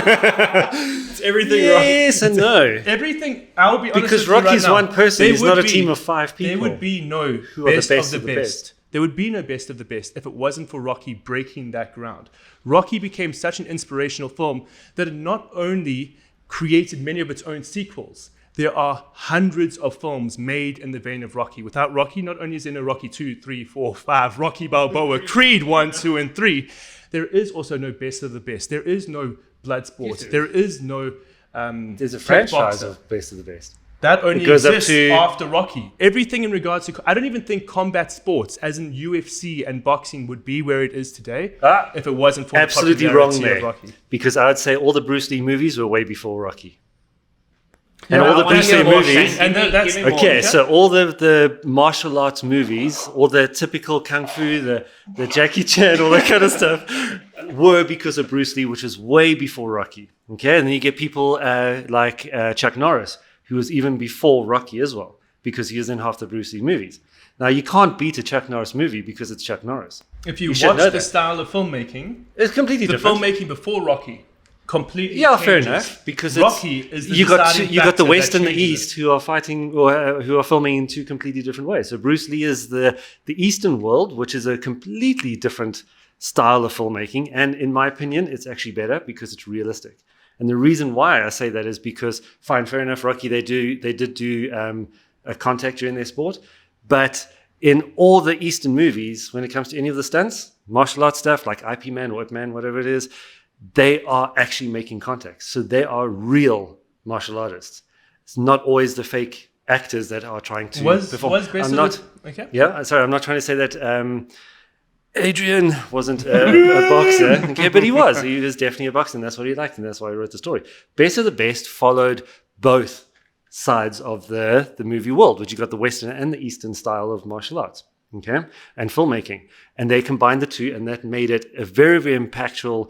It's everything Yes and no. Everything, I'll be honest Because with you right Rocky's now, one person, there he's would not a be- team of 5 people. There would be no Who are the best of the best. There would be no best of the best if it wasn't for Rocky breaking that ground. Rocky became such an inspirational film that it not only created many of its own sequels, there are hundreds of films made in the vein of Rocky. Without Rocky, not only is there no Rocky 2, 3, 4, 5, Rocky Balboa, Creed 1, 2, and 3, there is also no best of the best. There is no blood sport. There is no There's a track franchise boxer. of best of the best. That only It goes up exists to- after Rocky. Everything in regards to... I don't even think combat sports, as in UFC and boxing, would be where it is today if it wasn't for Absolutely the wrong popularity there. of Rocky. Because I would say all the Bruce Lee movies were way before Rocky. And I all the wanna Bruce hear Lee more, movies... Shane. And Give me- that's- give me more. Okay, so all the martial arts movies, all the typical kung fu, the Jackie Chan, all that kind of stuff, were because of Bruce Lee, which is way before Rocky. Okay, and then you get people like Chuck Norris, who was even before Rocky as well, because he was in half the BruceLee movies. Now, you can't beat a Chuck Norris movie because it's Chuck Norris. If you You should know watch the that. style of filmmaking, It's completely the different. filmmaking before Rocky completely Yeah, fair changes. enough. Because Rocky it's, is the you got deciding you got the factor West that and the changes East who are fighting or who are filming in two completely different ways. So Bruce Lee is the Eastern world, which is a completely different style of filmmaking, and in my opinion, it's actually better because it's realistic. And the reason why I say that is because, fine, fair enough, Rocky, they did do a contact during their sport, but in all the Eastern movies, when it comes to any of the stunts, martial arts stuff like IP Man or Ip Man, whatever it is, they are actually making contact. So they are real martial artists. It's not always the fake actors that are trying to perform. Was best I'm of not. the- okay. Yeah, sorry, I'm not trying to say that Adrian wasn't a boxer, okay, but he was. He was definitely a boxer, and that's what he liked, and that's why he wrote the story. Best of the Best followed both sides of the movie world, which you got the Western and the Eastern style of martial arts, okay, and filmmaking. And they combined the two, and that made it a very, very impactful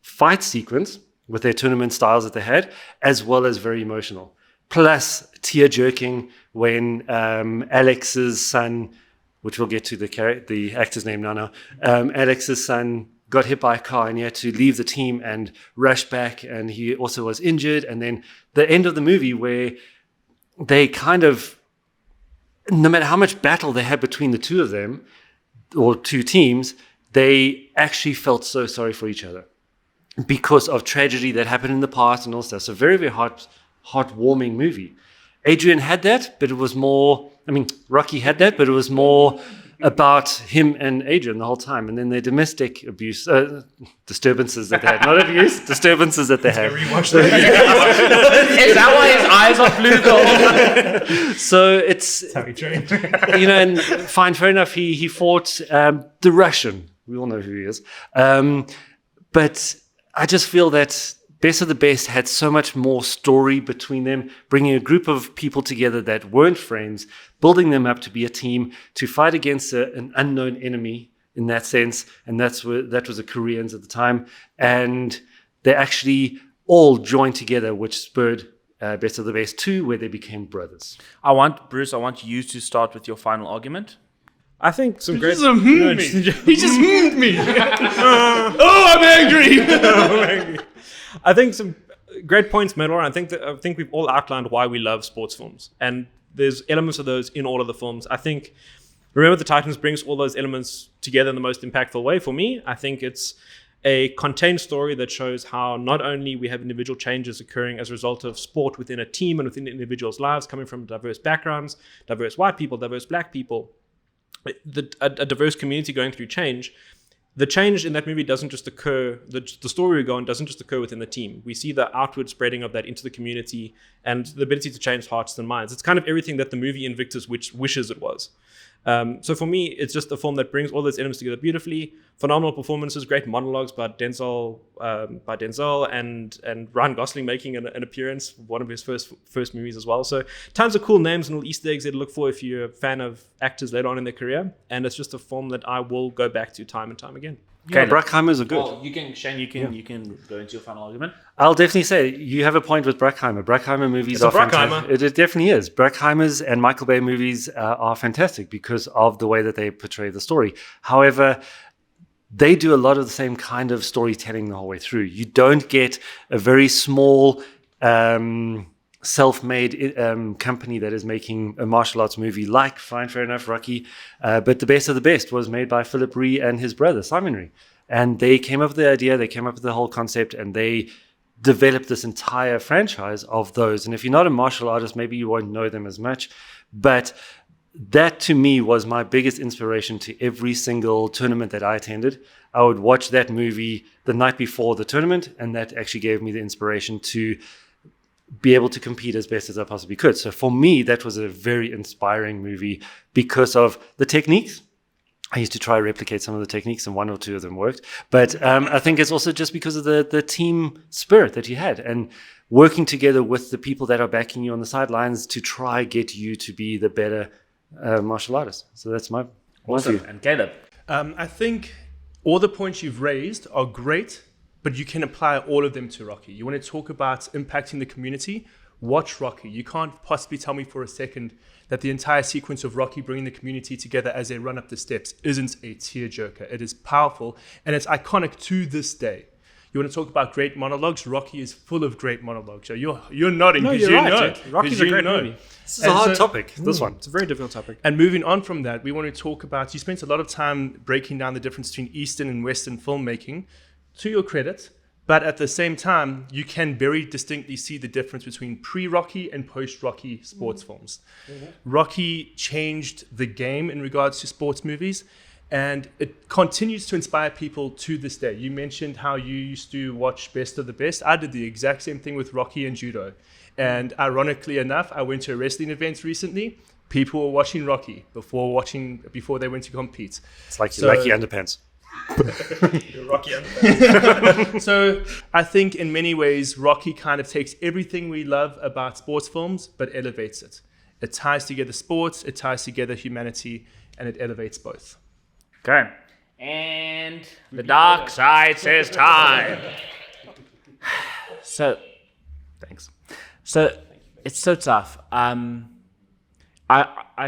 fight sequence with their tournament styles that they had, as well as very emotional. Plus tear-jerking when Alex's son, which we'll get to the actor's name now. Alex's son got hit by a car and he had to leave the team and rush back, and he also was injured. And then the end of the movie where they kind of, no matter how much battle they had between the two of them, or two teams, they actually felt so sorry for each other because of tragedy that happened in the past and all stuff. So very, very heartwarming movie. Adrian had that, but it was more, Rocky had that, but it was more about him and Adrian the whole time. And then their domestic abuse, disturbances that they had. Not abuse, disturbances that they had. Is that why his eyes are blue gold? So it's, That's how he trained. and fine, fair enough, he fought the Russian. We all know who he is. But I just feel that Best of the Best had so much more story between them, bringing a group of people together that weren't friends, building them up to be a team, to fight against an unknown enemy in that sense. And that was the Koreans at the time. And they actually all joined together, which spurred Best of the Best 2, where they became brothers. Bruce, I want you to start with your final argument. I think some great. He just hoomed me. Oh, I'm angry. I think some great points made, Laura. I think we've all outlined why we love sports films, and there's elements of those in all of the films. I think Remember the Titans brings all those elements together in the most impactful way. For me, I think it's a contained story that shows how not only we have individual changes occurring as a result of sport within a team and within individuals' lives, coming from diverse backgrounds, diverse white people, diverse black people, a diverse community going through change. The change in that movie doesn't just occur, the story we go on doesn't just occur within the team. We see the outward spreading of that into the community and the ability to change hearts and minds. It's kind of everything that the movie Invictus wishes it was. So for me, it's just a film that brings all those elements together beautifully. Phenomenal performances, great monologues by Denzel and Ryan Gosling making an appearance, one of his first movies as well. So tons of cool names and little Easter eggs that to look for if you're a fan of actors later on in their career. And it's just a film that I will go back to time and time again. Okay, Bruckheimers are good. Well, Shane, you can go into your final argument. I'll definitely say you have a point with Bruckheimer. Bruckheimer movies are fantastic. It definitely is. Bruckheimers and Michael Bay movies are fantastic because of the way that they portray the story. However, they do a lot of the same kind of storytelling the whole way through. You don't get a very small self-made company that is making a martial arts movie like, fine, fair enough, Rocky. But The Best of the Best was made by Philip Rhee and his brother, Simon Rhee. And they came up with the idea, they came up with the whole concept, and they developed this entire franchise of those. And if you're not a martial artist, maybe you won't know them as much. But that, to me, was my biggest inspiration to every single tournament that I attended. I would watch that movie the night before the tournament, and that actually gave me the inspiration to be able to compete as best as I possibly could. So for me, that was a very inspiring movie because of the techniques. I used to try to replicate some of the techniques, and one or two of them worked. But I think it's also just because of the team spirit that you had and working together with the people that are backing you on the sidelines to try get you to be the better martial artist. So that's my Awesome. And Caleb? I think all the points you've raised are great, but you can apply all of them to Rocky. You want to talk about impacting the community? Watch Rocky. You can't possibly tell me for a second that the entire sequence of Rocky bringing the community together as they run up the steps isn't a tearjerker. It is powerful, and it's iconic to this day. You want to talk about great monologues? Rocky is full of great monologues. So you're nodding because you know. Rocky's a great movie. This is a hard topic, this one. It's a very difficult topic. And moving on from that, we want to talk about, you spent a lot of time breaking down the difference between Eastern and Western filmmaking, to your credit, but at the same time, you can very distinctly see the difference between pre-Rocky and post-Rocky sports films. Mm-hmm. Rocky changed the game in regards to sports movies, and it continues to inspire people to this day. You mentioned how you used to watch Best of the Best. I did the exact same thing with Rocky and Judo. And ironically enough, I went to a wrestling event recently. People were watching Rocky before they went to compete. It's like your Lucky Underpants. Rocky. So I think in many ways, Rocky kind of takes everything we love about sports films, but elevates it. It ties together sports, it ties together humanity, and it elevates both. Okay. And the dark side says time. So, thanks. So, it's so tough. I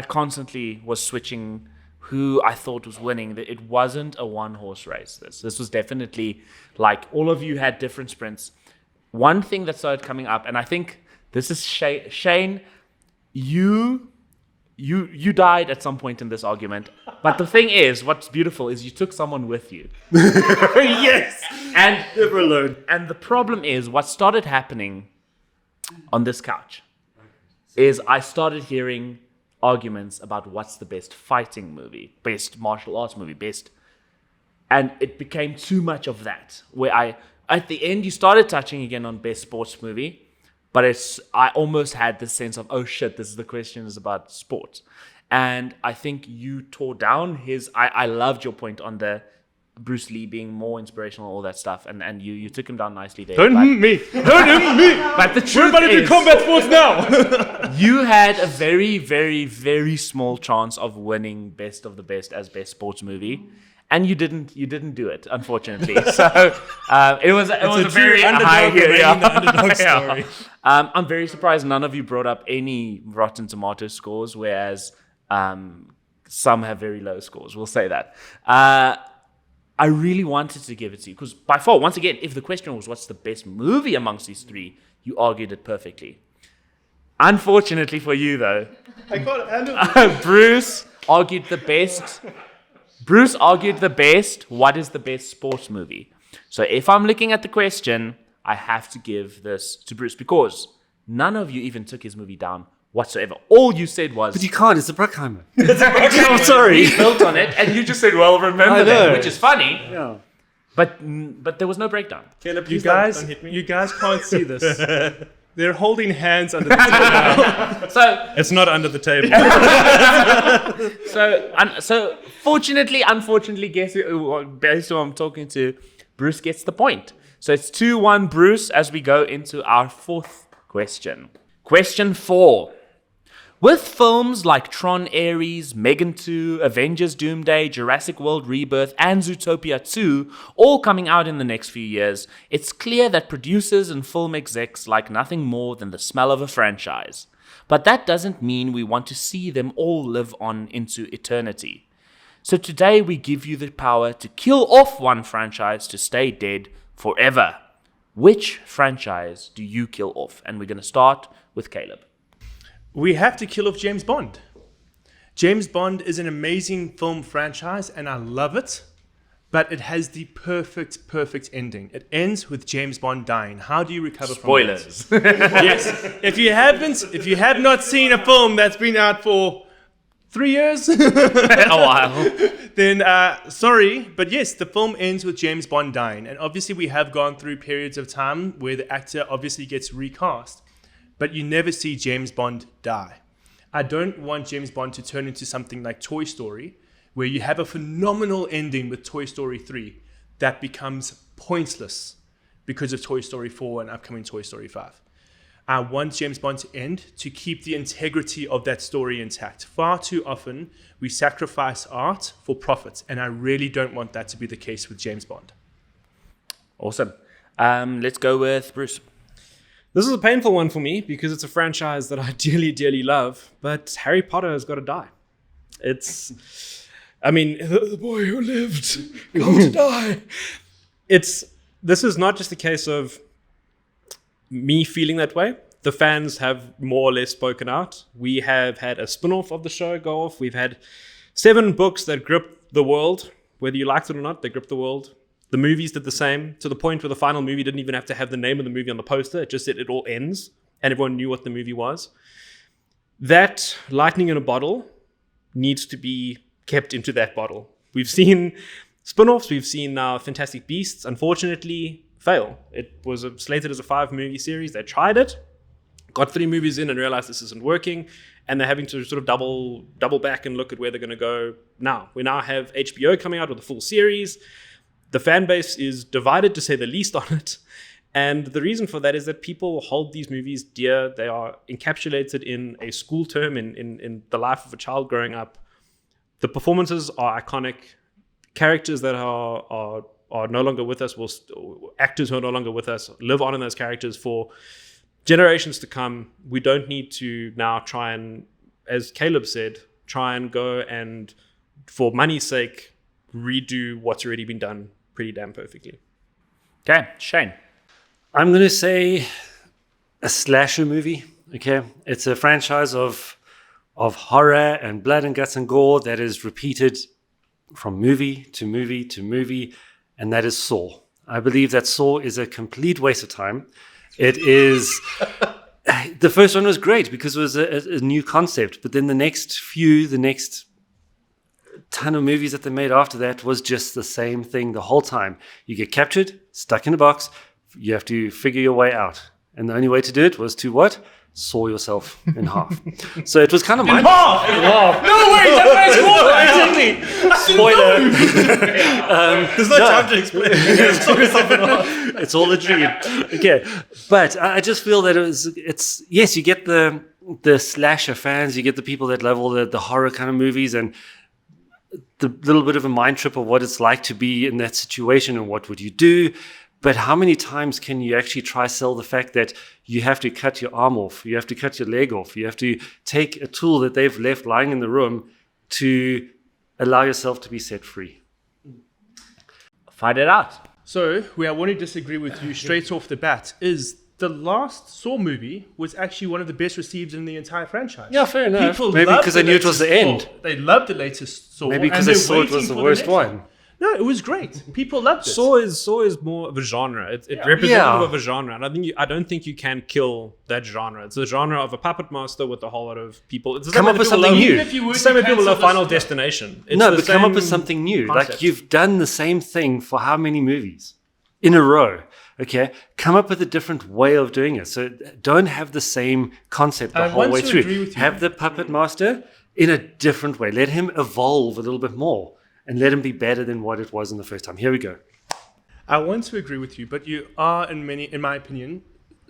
constantly was switching who I thought was winning. It wasn't a one-horse race. This was definitely like all of you had different sprints. One thing that started coming up, and I think this is Shane, you died at some point in this argument. But the thing is, what's beautiful is you took someone with you. Yes! And never alone. And the problem is, what started happening on this couch is I started hearing arguments about what's the best fighting movie, best martial arts movie, best. And it became too much of that, where at the end, you started touching again on best sports movie, but I almost had this sense of, oh shit, this is the question is about sports. And I think you tore down I loved your point on the Bruce Lee being more inspirational, all that stuff, and you took him down nicely there. Don't hit me! But the truth is, combat sports now! You had a very, very, very small chance of winning Best of the Best as best sports movie. And you didn't do it, unfortunately. So it was a very high underdog story. I'm very surprised none of you brought up any Rotten Tomato scores, whereas some have very low scores. We'll say that. I really wanted to give it to you because by far, once again, if the question was what's the best movie amongst these three, you argued it perfectly. Unfortunately for you, though, I can't handle it. Bruce argued the best. Bruce argued the best. What is the best sports movie? So if I'm looking at the question, I have to give this to Bruce because none of you even took his movie down whatsoever. All you said was... But you can't. It's a Bruckheimer. I'm sorry. We built on it, and you just said, well, remember that, which is funny. Yeah. But there was no breakdown. Caleb, You please guys, don't hit me. you guys can't see this. They're holding hands under the table now. So, It's not under the table. so fortunately, unfortunately, guess who, based on who I'm talking to, Bruce gets the point. So it's 2-1 Bruce as we go into our fourth question. Question 4. With films like Tron Ares, Megan 2, Avengers Doomsday, Jurassic World Rebirth, and Zootopia 2 all coming out in the next few years, it's clear that producers and film execs like nothing more than the smell of a franchise. But that doesn't mean we want to see them all live on into eternity. So today we give you the power to kill off one franchise to stay dead forever. Which franchise do you kill off? And we're going to start with Caleb. We have to kill off James Bond. James Bond is an amazing film franchise and I love it, but it has the perfect ending. It ends with James Bond dying. How do you recover Spoilers. from that? Yes. If you have not seen a film that's been out for 3 years, A while. then sorry, but yes, the film ends with James Bond dying. And obviously we have gone through periods of time where the actor obviously gets recast. But you never see James Bond die. I don't want James Bond to turn into something like Toy Story, where you have a phenomenal ending with Toy Story 3 that becomes pointless because of Toy Story 4 and upcoming Toy Story 5. I want James Bond to end to keep the integrity of that story intact. Far too often, we sacrifice art for profit, and I really don't want that to be the case with James Bond. Awesome. Let's go with Bruce. This is a painful one for me because it's a franchise that I dearly love, but Harry Potter has got to die. The boy who lived got to die. This is not just a case of me feeling that way. The fans have more or less spoken out. We have had a spin-off of the show go off. We've had 7 books that grip the world. Whether you liked it or not, they grip the world. The movies did the same, to the point where the final movie didn't even have to have the name of the movie on the poster. It just said it all ends, and everyone knew what the movie was. That lightning in a bottle needs to be kept into that bottle. We've seen spin-offs. We've seen now Fantastic Beasts, unfortunately, fail. It was slated as a 5-movie series. They tried it, got 3 movies in and realized this isn't working, and they're having to sort of double back and look at where they're going to go now. We now have HBO coming out with a full series. The fan base is divided, to say the least, on it. And the reason for that is that people hold these movies dear. They are encapsulated in a school term, in the life of a child growing up. The performances are iconic. Characters that are no longer with us, actors who are no longer with us, live on in those characters for generations to come. We don't need to now try and, as Caleb said, try and go and, for money's sake, redo what's already been done pretty damn perfectly. Okay, Shane. I'm going to say a slasher movie. Okay, it's a franchise of horror and blood and guts and gore that is repeated from movie to movie to movie, and that is Saw. I believe that Saw is a complete waste of time. It is. The first one was great because it was a new concept, but then the next ton of movies that they made after that was just the same thing the whole time. You get captured, stuck in a box, you have to figure your way out. And the only way to do it was to what? Saw yourself in half. So it was kind of mind. Half! No way, that's what it's called! Spoiler. There's no time to explain. It's all a dream. Okay. But I just feel that it's yes, you get the slasher fans, you get the people that love all the horror kind of movies, the little bit of a mind trip of what it's like to be in that situation and what would you do. But how many times can you actually try sell the fact that you have to cut your arm off, you have to cut your leg off, you have to take a tool that they've left lying in the room to allow yourself to be set free? Find it out. So, where I want to disagree with you straight off the bat is the last Saw movie was actually one of the best received in the entire franchise. Yeah, fair enough. People Maybe loved because they knew it was the latest end. Saw. They loved the latest Saw. Maybe because and they they're saw it was waiting the for worst next one. No, it was great. People loved it. Saw is more of a genre. It's representative Yeah. of a genre, and I don't think you can kill that genre. It's a genre of a puppet master with a whole lot of people. It's the Come same up way with that people something love- new. Even if you were It's the same way to people love cancel Final this- Destination. It's No, the but come up with same something new. concept. Like, you've done the same thing for how many movies in a row? Okay, come up with a different way of doing it. So don't have the same concept the I whole want way to through. agree with you. Have the puppet master in a different way. Let him evolve a little bit more and let him be better than what it was in the first time. Here we go. I want to agree with you, but you are, in my opinion,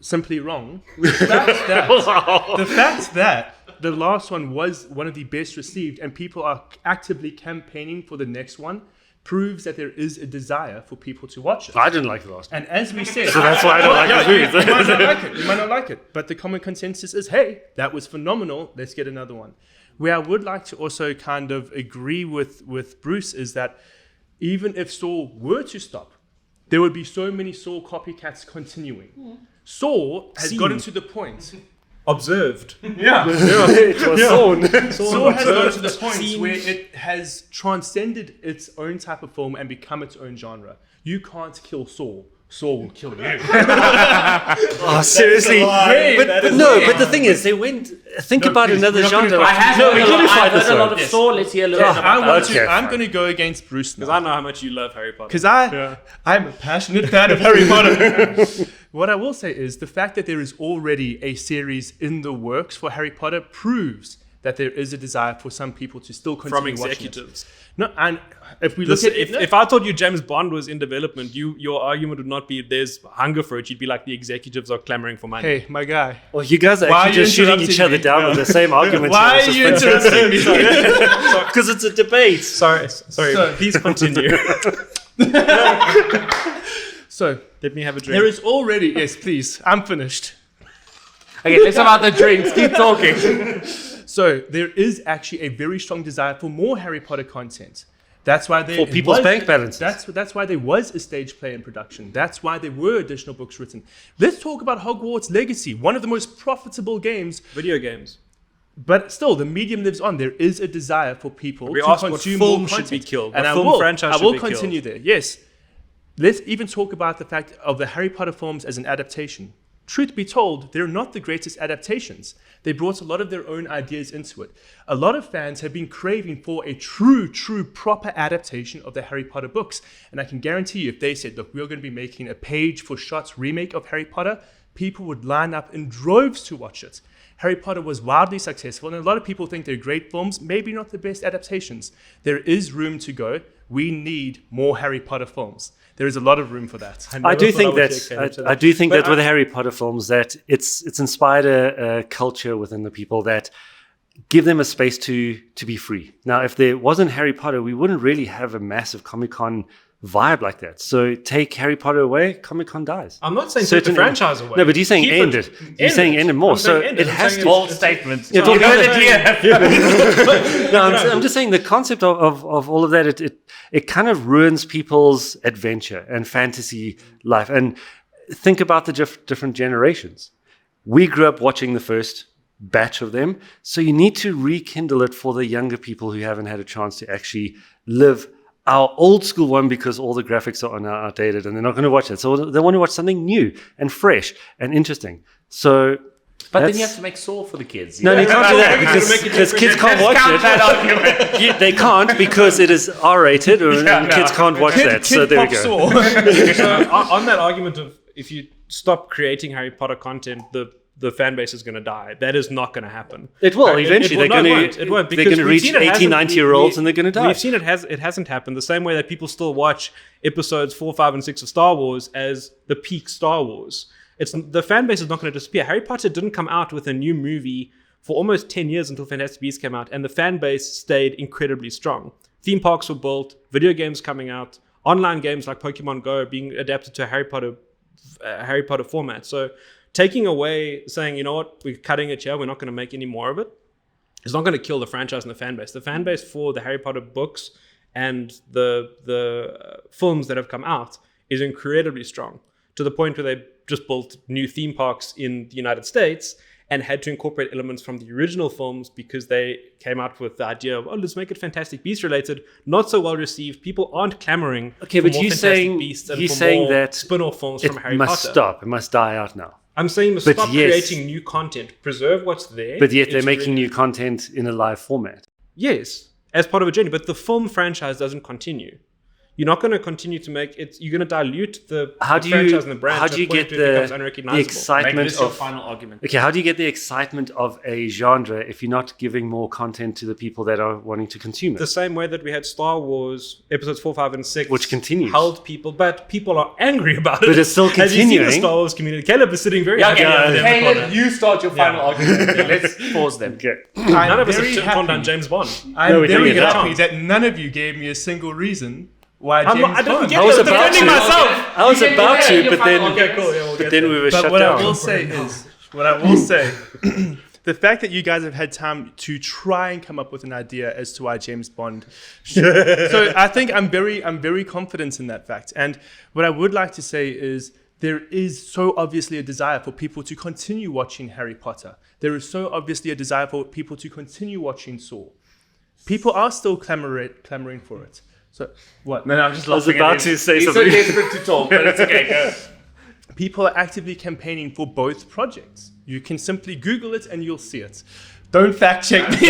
simply wrong. The fact that the last one was one of the best received and people are actively campaigning for the next one proves that there is a desire for people to watch it. I didn't like the last one. And as we said, So that's why I don't like the you movies. might not like it. You might not like it. But the common consensus is, hey, that was phenomenal. Let's get another one. Where I would like to also kind of agree with Bruce is that even if Saw were to stop, there would be so many Saw copycats continuing. Saw has gotten to the point. observed. Yeah. It was Sawn. Saw has gotten to the point Seen. where it has transcended its own type of film and become its own genre. You can't kill Saw. Saw will kill you. Oh, seriously? But the thing is, they went. Think about please, another we're not gonna genre. fight this. No, we couldn't fight this heard a lot one. of Yes. Saw. Let's hear a little bit about that. I'm fine. going to go against Bruce Because now. I know how much you love Harry Potter. Because I'm a passionate fan of Harry Potter. What I will say is the fact that there is already a series in the works for Harry Potter proves that there is a desire for some people to still continue From watching executives. it. No, and if we look Listen, at if I told you James Bond was in development, your argument would not be there's hunger for it. You'd be like the executives are clamoring for money. hey, my guy, Well, you guys are Why actually are you just shooting interrupting each other me? down with the same arguments. why are here, you which is fantastic. interrupting me? Because it's a debate. Sorry, So- please continue. So Let me have a drink. there is already yes, please. I'm finished. Okay, let's about the drinks. Keep talking. So there is actually a very strong desire for more Harry Potter content. That's why there For people's was- bank balances. That's why there was a stage play in production. That's why there were additional books written. Let's talk about Hogwarts Legacy, one of the most profitable games. Video games. But still, the medium lives on. There is a desire for people We to asked what consume film more should be content. killed. And What I film will. franchise I should will be killed. continue there. Yes. Let's even talk about the fact of the Harry Potter films as an adaptation. Truth be told, they're not the greatest adaptations. They brought a lot of their own ideas into it. A lot of fans have been craving for a true, proper adaptation of the Harry Potter books. And I can guarantee you, if they said, look, we're going to be making a page-for-shot remake of Harry Potter, people would line up in droves to watch it. Harry Potter was wildly successful, and a lot of people think they're great films, maybe not the best adaptations. There is room to go. We need more Harry Potter films. There is a lot of room for that. I do think would that take Harry Potter. I do think But that with the Harry Potter films that it's inspired a culture within the people that give them a space to be free. Now, if there wasn't Harry Potter, we wouldn't really have a massive Comic-Con vibe like that. So take Harry Potter away, Comic-Con dies. I'm not saying take the franchise away. No, but you're saying Keep end it. You're saying end it more. I'm So saying end it I'm has saying to. Bold statement. Yeah, You but- heard it here. No, I'm just saying the concept of all of that, it kind of ruins people's adventure and fantasy life. And think about the different generations. We grew up watching the first batch of them. So you need to rekindle it for the younger people who haven't had a chance to actually live our old school one, because all the graphics are now outdated and they're not going to watch it. So they want to watch something new and fresh and interesting. So But then you have to make Saw for the kids. no, you can't do that You gotta make it because kids different. can't watch Count that it. argument. They can't because it is R-rated and kids can't watch that. So there we go. So on that argument of if you stop creating Harry Potter content, the fan base is going to die. That is not going to happen. It will eventually. It They're going it won't, to because we've reach seen it 18, hasn't- 90-year-olds and they're going to die. We've seen it hasn't happened. The same way that people still watch episodes 4, 5, and 6 of Star Wars as the peak Star Wars. The fan base is not going to disappear. Harry Potter didn't come out with a new movie for almost 10 years until Fantastic Beasts came out, and the fan base stayed incredibly strong. Theme parks were built, video games coming out, online games like Pokemon Go being adapted to a Harry Potter format. So taking away, saying, you know what, we're cutting it here, we're not going to make any more of it, it's not going to kill the franchise and the fan base. The fan base for the Harry Potter books and the films that have come out is incredibly strong, to the point where they just built new theme parks in the United States and had to incorporate elements from the original films because they came out with the idea of, let's make it Fantastic Beasts related. Not so well received. People aren't clamoring Okay, for but more you're Fantastic Beasts and for saying more that spin-off films it from Harry must Potter. stop. It must die out now. I'm saying you must But stop yes. creating new content, preserve what's there. But yet they're It's making really- new content in a live format. Yes, as part of a journey. But the film franchise doesn't continue. You're not going to continue to make it. You're going to dilute the franchise and the brand. How to do you the point get where it becomes the unrecognizable. Make excitement this your of final argument. Okay, how do you get the excitement of a genre if you're not giving more content to the people that are wanting to consume The it? same way that we had Star Wars episodes 4, 5, and 6, Which continues. held people, but people are angry about it. But it's still Have you seen the continuing. Star Wars community? Caleb is sitting very Yeah, happy okay, over there in the corner. Caleb, you start your final argument. Let's pause them. Okay. None of us very have gone down happy. James Bond. I'm No, we very didn't get happy that. that none of you gave me a single reason why I James didn't Bond. get I was it. I'm about defending to. myself. I was You can about do that to, in your but then final Okay, cool. Yeah, we'll but get then there. we were But shut what down. I will say is, the fact that you guys have had time to try and come up with an idea as to why James Bond. So I think I'm very confident in that fact. And what I would like to say is there is so obviously a desire for people to continue watching Harry Potter. There is so obviously a desire for people to continue watching Saw. People are still clamoring for it. So what? No, I'm just I was laughing about at him. to say He's something. so desperate to talk, but it's okay. Go. People are actively campaigning for both projects. You can simply Google it and you'll see it. Don't fact check me.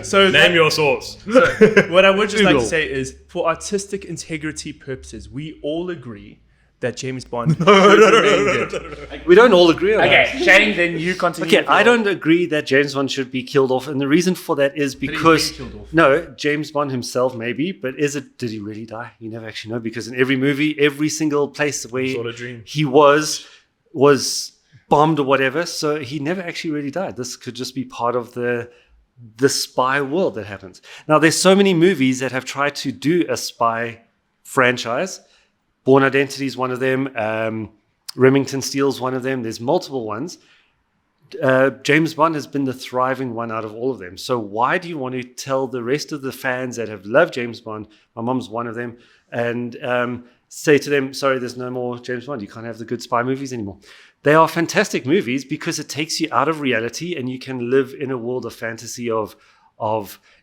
So Name your source. what I would just like Google. to say is, for artistic integrity purposes, we all agree that James Bond should remain dead. We don't all agree on that. Okay, Shane, then you continue. Okay, with I your- don't agree that James Bond should be killed off, and the reason for that is because being killed off. no, James Bond himself maybe, but did he really die? You never actually know, because in every movie, every single place where Sort of dream. he was bombed or whatever, so he never actually really died. This could just be part of the spy world that happens. Now, there's so many movies that have tried to do a spy franchise. Bourne Identity is one of them. Remington Steele's one of them. There's multiple ones. James Bond has been the thriving one out of all of them. So why do you want to tell the rest of the fans that have loved James Bond, my mom's one of them, and say to them, sorry, there's no more James Bond. You can't have the good spy movies anymore. They are fantastic movies because it takes you out of reality and you can live in a world of fantasy of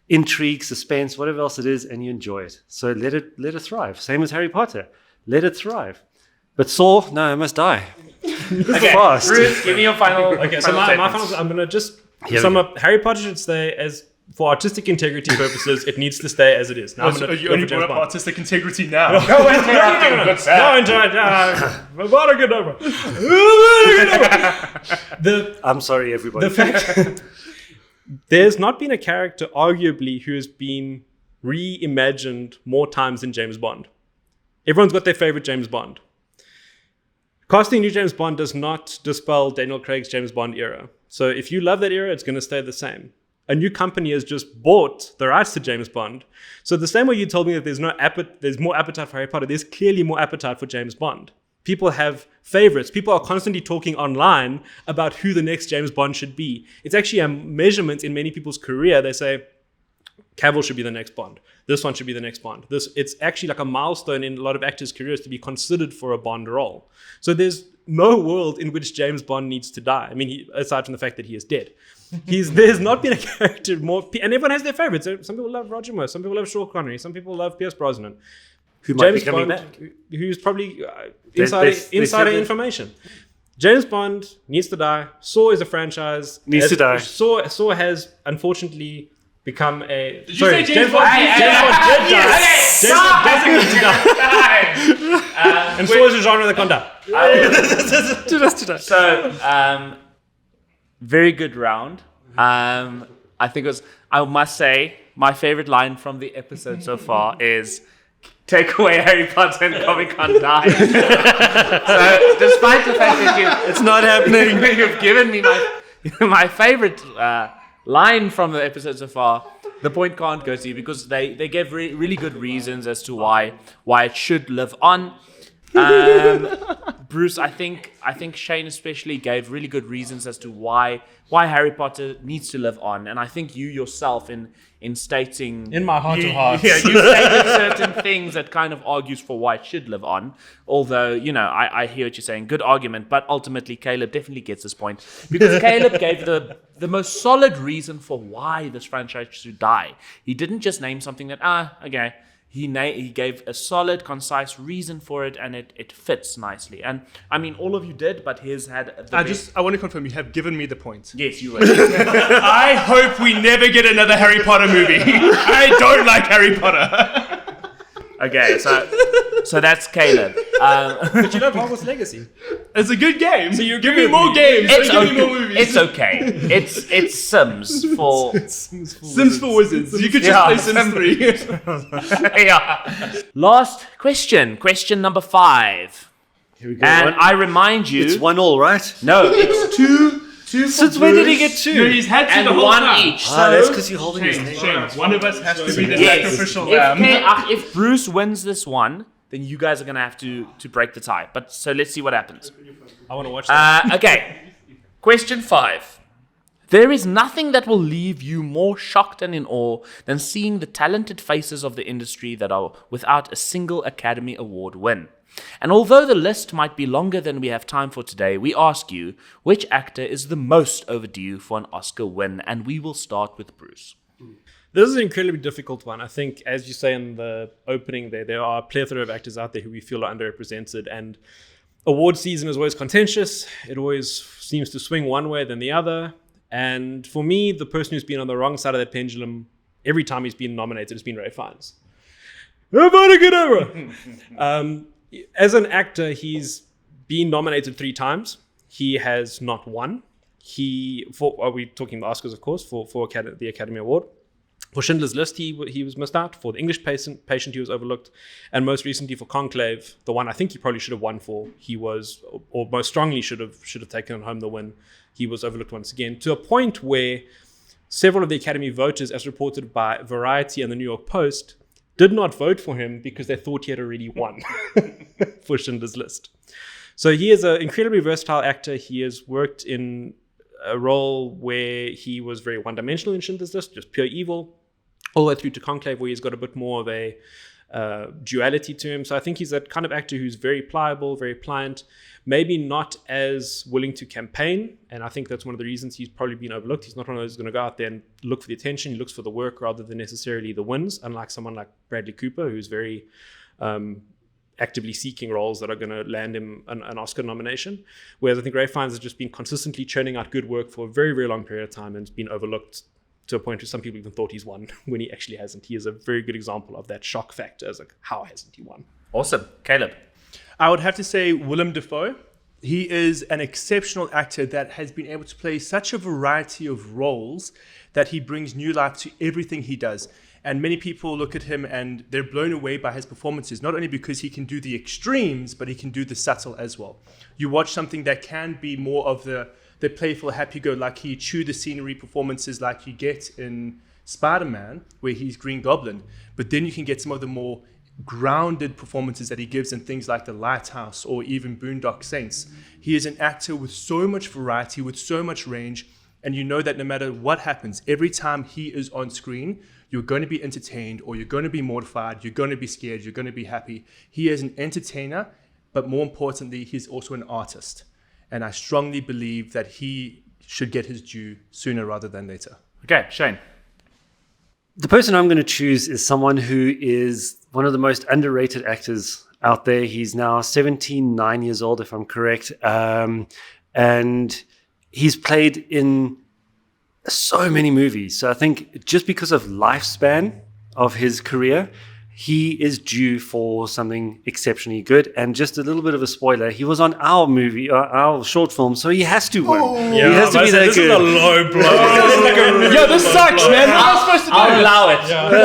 intrigue, suspense, whatever else it is, and you enjoy it. So let it thrive. Same as Harry Potter. Let it thrive. But Saw, no, it must die. Okay, Fast. Ruth, give me your final. Okay, so my statements. final. I'm gonna just Here we sum go. up. Harry Potter should stay as, for artistic integrity purposes, it needs to stay as it is. Now I'm gonna You go only for James brought up Bond. artistic integrity now. No interrupting, good sir. No, enjoy. What a good over. The I'm sorry, everybody. the fact there's not been a character, arguably, who has been reimagined more times than James Bond. Everyone's got their favorite James Bond. Casting new James Bond does not dispel Daniel Craig's James Bond era. So if you love that era, it's going to stay the same. A new company has just bought the rights to James Bond. So the same way you told me that there's more appetite for Harry Potter, there's clearly more appetite for James Bond. People have favorites. People are constantly talking online about who the next James Bond should be. It's actually a measurement in many people's career. They say, Cavill should be the next Bond. This one should be the next Bond. It's actually like a milestone in a lot of actors' careers to be considered for a Bond role. So there's no world in which James Bond needs to die. I mean, aside from the fact that he is dead. There's not been a character more... And everyone has their favorites. Some people love Roger Moore. Some people love Sean Connery. Some people love Pierce Brosnan. Who might be James coming Bond, back? who's probably They insider said that- information. James Bond needs to die. Saw is a franchise. Needs to die. Saw has unfortunately become a... Did you say James Bond? James Bond did die. Okay, James Bond doesn't need to die. And Saw is a genre that can't die. So, very good round. I think it was, I must say, my favorite line from the episode so far is, take away Harry Potter and Comic-Con die. So, despite the fact that It's not happening. you've given me my favorite line from the episode so far. The point can't go to you because they gave really good reasons as to why it should live on. Bruce, I think Shane especially gave really good reasons as to why Harry Potter needs to live on, and I think you yourself in stating In my heart of hearts. Yeah, you stated certain things that kind of argues for why it should live on. Although, I hear what you're saying, good argument, but ultimately Caleb definitely gets this point because Caleb gave the most solid reason for why this franchise should die. He didn't just name something that okay. He gave a solid, concise reason for it, and it fits nicely. And I mean, all of you did, but his had. I want to confirm you have given me the point. Yes, you were. I hope we never get another Harry Potter movie. I don't like Harry Potter. Okay, so that's Caleb. But you love Hogwarts Legacy. It's a good game. So you give me more games. It's Don't give me okay. more movies. It's okay. It's Sims for Sims for Wizards. You could just play Sims 3. yeah. Last question number 5. Here we go. And I remind you, It's 1-1, right? no, it's two for Since when did he get Bruce, 2? No, he's had to and the whole one time. each. That's because you're holding his name. Shame. One of us has to be the Yes. sacrificial If, lamb. if Bruce wins this one, then you guys are gonna have to break the tie. But so let's see what happens. I want to watch that. Okay. Question 5. There is nothing that will leave you more shocked and in awe than seeing the talented faces of the industry that are without a single Academy Award win. And although the list might be longer than we have time for today, we ask you, which actor is the most overdue for an Oscar win? And we will start with Bruce. This is an incredibly difficult one. I think, as you say in the opening there are a plethora of actors out there who we feel are underrepresented. And award season is always contentious. It always seems to swing one way than the other. And for me, the person who's been on the wrong side of that pendulum every time he's been nominated has been Ralph Fiennes. As an actor, he's been nominated 3 times. He has not won. Are we talking the Oscars, of course, for the Academy Award? For Schindler's List, he was missed out. For The English Patient, he was overlooked. And most recently for Conclave, the one I think he probably should have won for, he was, or most strongly should have taken home the win. He was overlooked once again, to a point where several of the Academy voters, as reported by Variety and the New York Post, did not vote for him because they thought he had already won for Schindler's List. So he is an incredibly versatile actor. He has worked in a role where he was very one-dimensional in Schindler's List, just pure evil, all the way through to Conclave, where he's got a bit more of a duality to him. So I think he's that kind of actor who's very pliable, very pliant, maybe not as willing to campaign. And I think that's one of the reasons he's probably been overlooked. He's not one of those who's going to go out there and look for the attention. He looks for the work rather than necessarily the wins, unlike someone like Bradley Cooper, who's very actively seeking roles that are going to land him an Oscar nomination. Whereas I think Ralph Fiennes has just been consistently churning out good work for a very, very long period of time and has been overlooked to a point where some people even thought he's won when he actually hasn't. He is a very good example of that shock factor as like, how hasn't he won? Awesome. Caleb. I would have to say Willem Dafoe. He is an exceptional actor that has been able to play such a variety of roles that he brings new life to everything he does. And many people look at him and they're blown away by his performances, not only because he can do the extremes, but he can do the subtle as well. You watch something that can be more of the playful, happy-go-lucky, chew the scenery performances like you get in Spider-Man, where he's Green Goblin. But then you can get some of the more grounded performances that he gives in things like The Lighthouse or even Boondock Saints. He is an actor with so much variety, with so much range, and you know that no matter what happens, every time he is on screen, you're going to be entertained or you're going to be mortified, you're going to be scared, you're going to be happy. He is an entertainer, but more importantly, he's also an artist. And I strongly believe that he should get his due sooner rather than later. Okay, Shane. The person I'm going to choose is someone who is one of the most underrated actors out there. He's now 79 years old, if I'm correct. And he's played in so many movies. So I think just because of lifespan of his career, he is due for something exceptionally good. And just a little bit of a spoiler, he was on our movie, our short film, so he has to win. Yeah, he has to be that this good. is a low blow. Yo, this sucks, man. How am I supposed to do I'll this? allow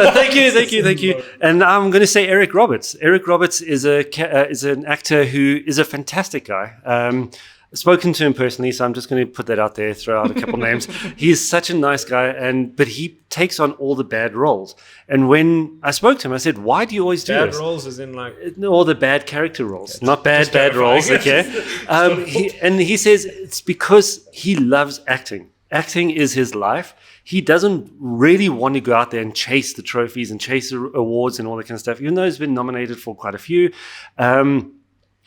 it. Thank you. And I'm going to say Eric Roberts. Eric Roberts is an actor who is a fantastic guy. spoken to him personally, so I'm just going to put that out there, throw out a couple names. He is such a nice guy, but he takes on all the bad roles. And when I spoke to him, I said, "Why do you always do Bad this?" roles as in like All the bad character roles, not bad roles. Okay, he says it's because he loves acting. Acting is his life. He doesn't really want to go out there and chase the trophies and chase the awards and all that kind of stuff. Even though he's been nominated for quite a few,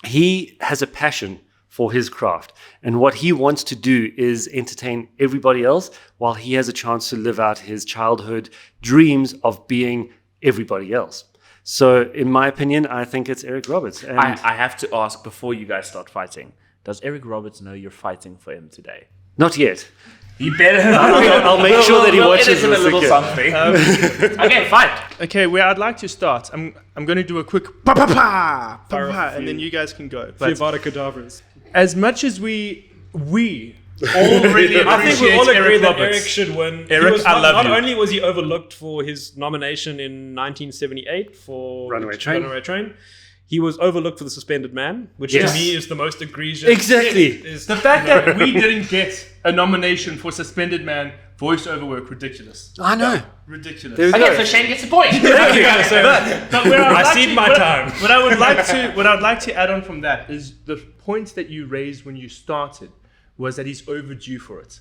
he has a passion for his craft. And what he wants to do is entertain everybody else while he has a chance to live out his childhood dreams of being everybody else. So in my opinion, I think it's Eric Roberts. And I have to ask before you guys start fighting, does Eric Roberts know you're fighting for him today? not yet. He better. I'll make sure that he watches him a this little again. something. Okay, fight. Okay, where I'd like to start, I'm going to do a quick pa pa pa, pa pa, and then you guys can go. But Vada Kedavras. as much as we all really appreciate I think we all agree Eric that Roberts. Eric should win. Eric, He was I love not you. only was he overlooked for his nomination in 1978 for Runaway Train. He was overlooked for The Suspended Man, which Yes. to me is the most egregious. Exactly. Is, The fact that we didn't get a nomination for Suspended Man voiceover work, ridiculous. I know. Ridiculous. There we Okay, go. so Shane gets a point. But where I'd I like cede to- my what- time. What I'd like to add on from that is the point that you raised when you started was that he's overdue for it.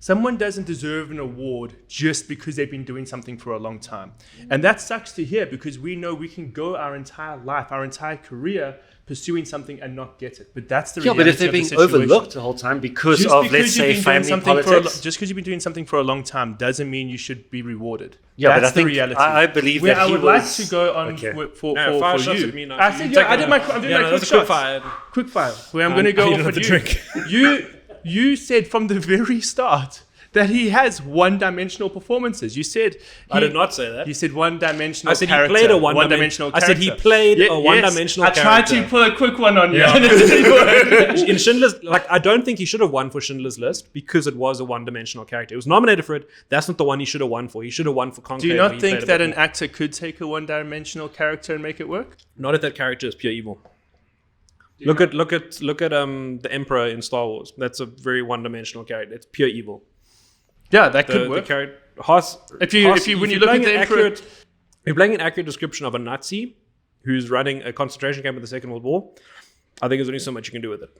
Someone doesn't deserve an award just because they've been doing something for a long time. And that sucks to hear because we know we can go our entire life, our entire career pursuing something and not get it. But that's the Yeah, reality but if they're of the being situation. overlooked the whole time because Just of, because let's you've say, been doing family something politics. just because you've been doing something for a long time doesn't mean you should be rewarded. Yeah, but That's I think the reality. I believe Where that I he would was... like to go on Okay. for fire shots you. at me now. I You said, take yeah, I'm it. doing my Yeah, quick that's a quick shots. fire. Quick fire. Where I'm going to go you don't for have to you. drink. You said from the very start that he has one-dimensional performances. You said I did not say that. You said one-dimensional. I said he character, played a one-dimensional. I said he character. played a Yes, one-dimensional I tried to character. pull a quick one on you. In Schindler's, I don't think he should have won for Schindler's List because it was a one-dimensional character. It was nominated for it. That's not the one he should have won for. He should have won for Conclave. Do you where not he think played a that bit an more. actor could take a one-dimensional character and make it work? Not if that character is pure evil. Look at the Emperor in Star Wars. That's a very one-dimensional character. It's pure evil. Yeah, that The could work. character If you when you look at the Emperor, if you're playing an accurate description of a Nazi who's running a concentration camp in the Second World War, I think there's only so much you can do with it.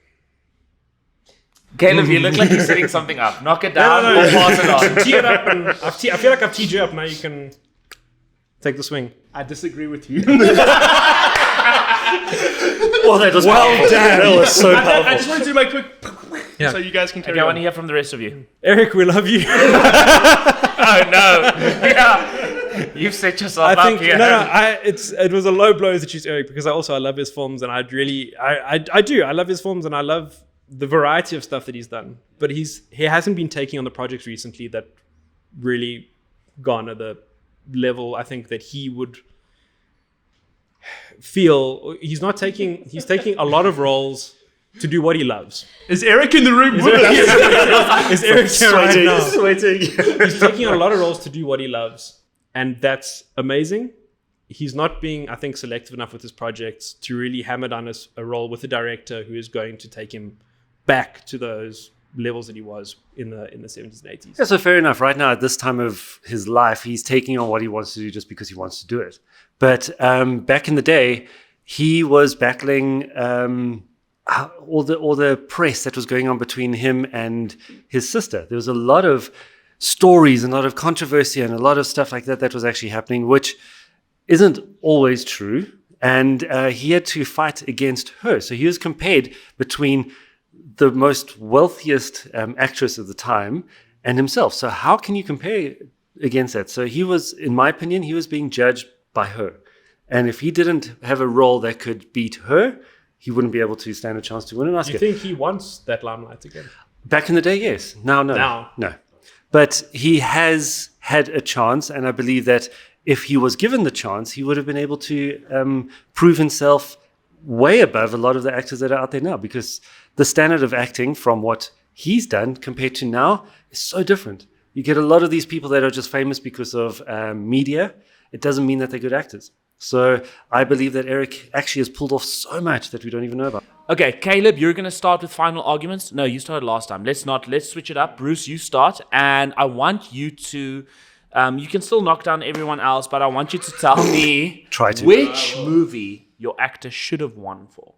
Caleb, you look like you're setting something up. Knock it down or pass it on. Tee it up, and I feel like I've teed you up. Now you can take the swing. I disagree with you. Well, that was powerful. That was so I powerful. just want to do my quick, Yeah. so you guys can carry Okay, I want on. to hear from the rest of you. Eric, we love you. Oh, no. Yeah. You've set yourself I up think here. it was a low blow to choose Eric because I love his films and I love his films and I love the variety of stuff that he's done. But he hasn't been taking on the projects recently that really garner the level I think that he would feel. He's taking a lot of roles to do what he loves. Is Eric in the room with us? Is Eric here right now? Sweating. He's taking on a lot of roles to do what he loves, and that's amazing. He's not being, I think, selective enough with his projects to really hammer down a role with a director who is going to take him back to those levels that he was in the 70s and 80s. Yeah, so fair enough. Right now, at this time of his life, he's taking on what he wants to do just because he wants to do it. But back in the day, he was battling all the press that was going on between him and his sister. There was a lot of stories and a lot of controversy and a lot of stuff like that was actually happening, which isn't always true. And he had to fight against her. So he was compared between the most wealthiest actress of the time and himself. So how can you compare against that? So he was, in my opinion, he was being judged by her. And if he didn't have a role that could beat her, he wouldn't be able to stand a chance to win an Oscar. Do you think he wants that limelight again? Back in the day, yes. Now, no. No. But he has had a chance, and I believe that if he was given the chance, he would have been able to prove himself way above a lot of the actors that are out there now, because the standard of acting from what he's done compared to now is so different. You get a lot of these people that are just famous because of media. It doesn't mean that they're good actors. So I believe that Eric actually has pulled off so much that we don't even know about. Okay, Caleb, you're going to start with final arguments. No, you started last time. Let's switch it up. Bruce, you start. And I want you to, you can still knock down everyone else, but I want you to tell me which movie your actor should have won for.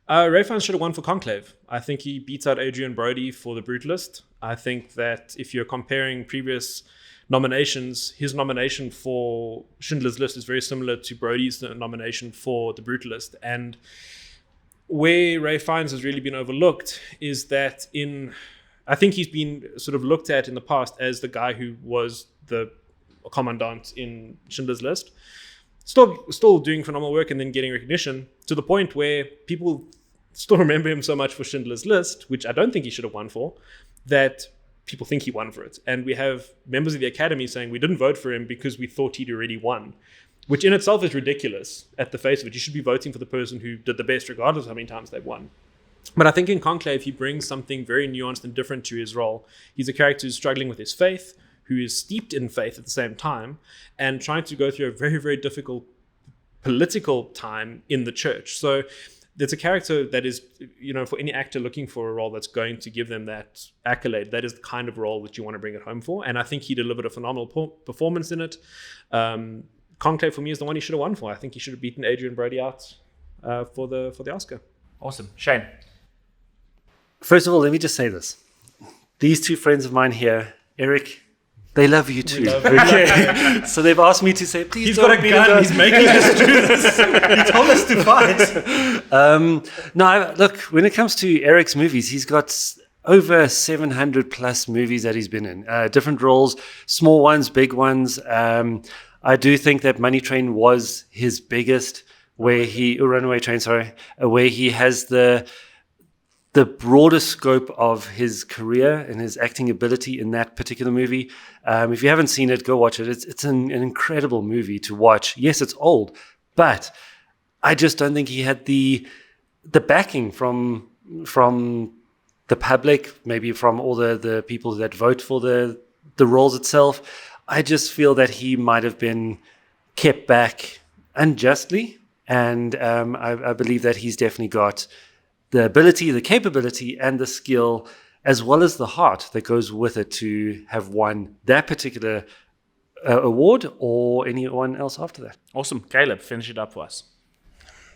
Ray Fiennes should have won for Conclave. I think he beats out Adrian Brody for The Brutalist. I think that if you're comparing previous nominations, his nomination for Schindler's List is very similar to Brody's nomination for The Brutalist. And where Ray Fiennes has really been overlooked is that I think he's been sort of looked at in the past as the guy who was the commandant in Schindler's List. Still doing phenomenal work and then getting recognition to the point where people still remember him so much for Schindler's List, which I don't think he should have won for, that people think he won for it. And we have members of the Academy saying we didn't vote for him because we thought he'd already won, which in itself is ridiculous at the face of it. You should be voting for the person who did the best regardless of how many times they've won. But I think in Conclave, he brings something very nuanced and different to his role. He's a character who's struggling with his faith, who is steeped in faith at the same time, and trying to go through a very, very difficult political time in the church. So there's a character that is, for any actor looking for a role that's going to give them that accolade, that is the kind of role that you want to bring it home for. And I think he delivered a phenomenal performance in it. Conclave for me is the one he should have won for. I think he should have beaten Adrian Brody out for the Oscar. Awesome. Shane. First of all, let me just say this. These two friends of mine here, Eric, they love you too. Okay. So they've asked me to say, please He's don't got a be gun. He's making us do this. He told us to fight. Look, when it comes to Eric's movies, he's got over 700 plus movies that he's been in. Different roles, small ones, big ones. I do think that Money Train was his biggest, Runaway Train, where he has the broader scope of his career and his acting ability in that particular movie. If you haven't seen it, go watch it. It's an incredible movie to watch. Yes, it's old, but I just don't think he had the backing from the public, maybe from all the people that vote for the roles itself. I just feel that he might have been kept back unjustly, and I believe that he's definitely got the ability, the capability, and the skill, as well as the heart that goes with it to have won that particular award or anyone else after that. Awesome. Caleb, finish it up for us.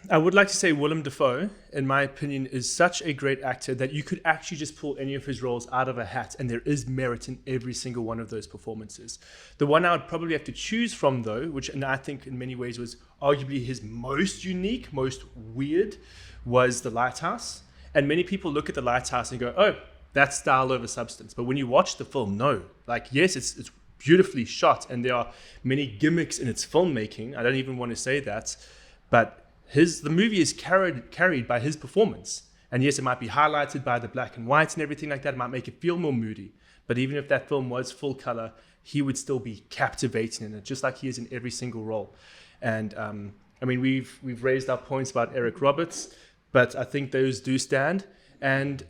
I would like to say Willem Dafoe, in my opinion, is such a great actor that you could actually just pull any of his roles out of a hat, and there is merit in every single one of those performances. The one I would probably have to choose from, though, which and I think in many ways was arguably his most unique, most weird, was The Lighthouse. And many people look at The Lighthouse and go, oh, that's style over substance. But when you watch the film, no. Yes, it's beautifully shot, and there are many gimmicks in its filmmaking. I don't even want to say that. But the movie is carried by his performance. And yes, it might be highlighted by the black and white and everything like that. It might make it feel more moody. But even if that film was full color, he would still be captivating in it, just like he is in every single role. And we've raised our points about Eric Roberts, but I think those do stand. And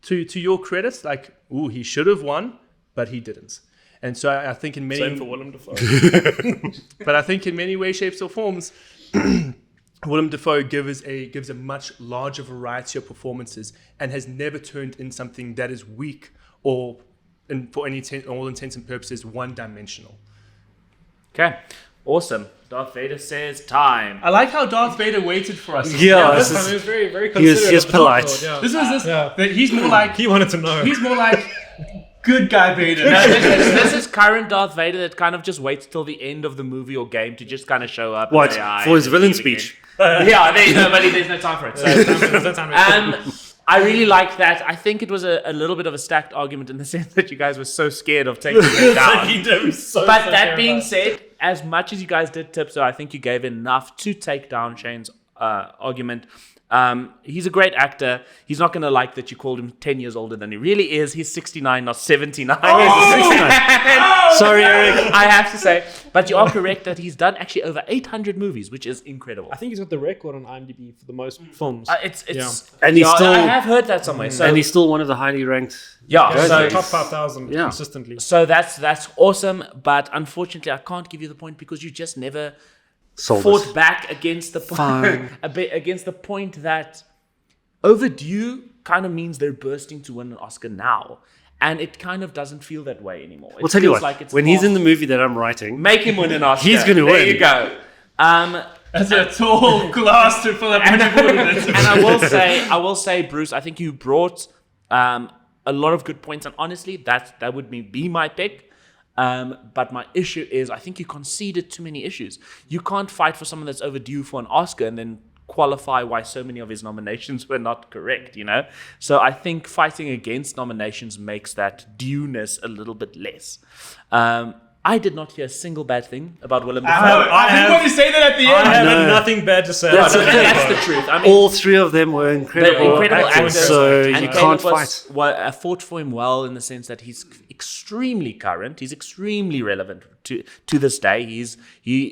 to your credit, he should have won, but he didn't. And so I think in many... Same for Willem Dafoe. But I think in many ways, shapes, or forms, Willem Dafoe gives a much larger variety of performances and has never turned in something that is weak or, for all intents and purposes, one-dimensional. Okay. Awesome. Darth Vader says time. I like how Darth Vader waited for us. Yeah, this time he was very, very he was considerate. polite. He's more like... He wanted to know. He's more like... Good guy Vader. No, this is current Darth Vader that kind of just waits till the end of the movie or game to just kind of show up. What? And say, For his villain speech? Yeah, there's no time for it. So, I really liked that. I think it was a little bit of a stacked argument in the sense that you guys were so scared of taking it down. But that being said, as much as you guys did tiptoe, I think you gave enough to take down Shane's argument. He's a great actor. He's not going to like that you called him 10 years older than he really is. He's 69, not 79. Sorry, Eric. I have to say. But you are correct that he's done actually over 800 movies, which is incredible. I think he's got the record on IMDb for the most films. And he's still... I have heard that somewhere. So, and he's still one of the highly ranked... so top 5,000 consistently. So that's awesome. But unfortunately, I can't give you the point because you just never Sold fought it. back against the Fine. against the point that overdue kind of means they're bursting to win an Oscar now, and it kind of doesn't feel that way anymore. It We'll tell you feels what, like it's when he's in fast. the movie that I'm writing, Make him win an Oscar. He's gonna There win. you go. That's a tall glass to fill up. And I will say, Bruce, I think you brought a lot of good points, and honestly, that would be my pick. But my issue is, I think you conceded too many issues. You can't fight for someone that's overdue for an Oscar and then qualify why so many of his nominations were not correct, you know? So I think fighting against nominations makes that dueness a little bit less. I did not hear a single bad thing about Willem Dafoe. I didn't want to say that at the I end. have nothing bad to say That's about okay. it. That's the truth. I mean, all three of them were incredible, actors, so and you Caleb can't fight. fought for him well in the sense that he's extremely current. He's extremely relevant to this day.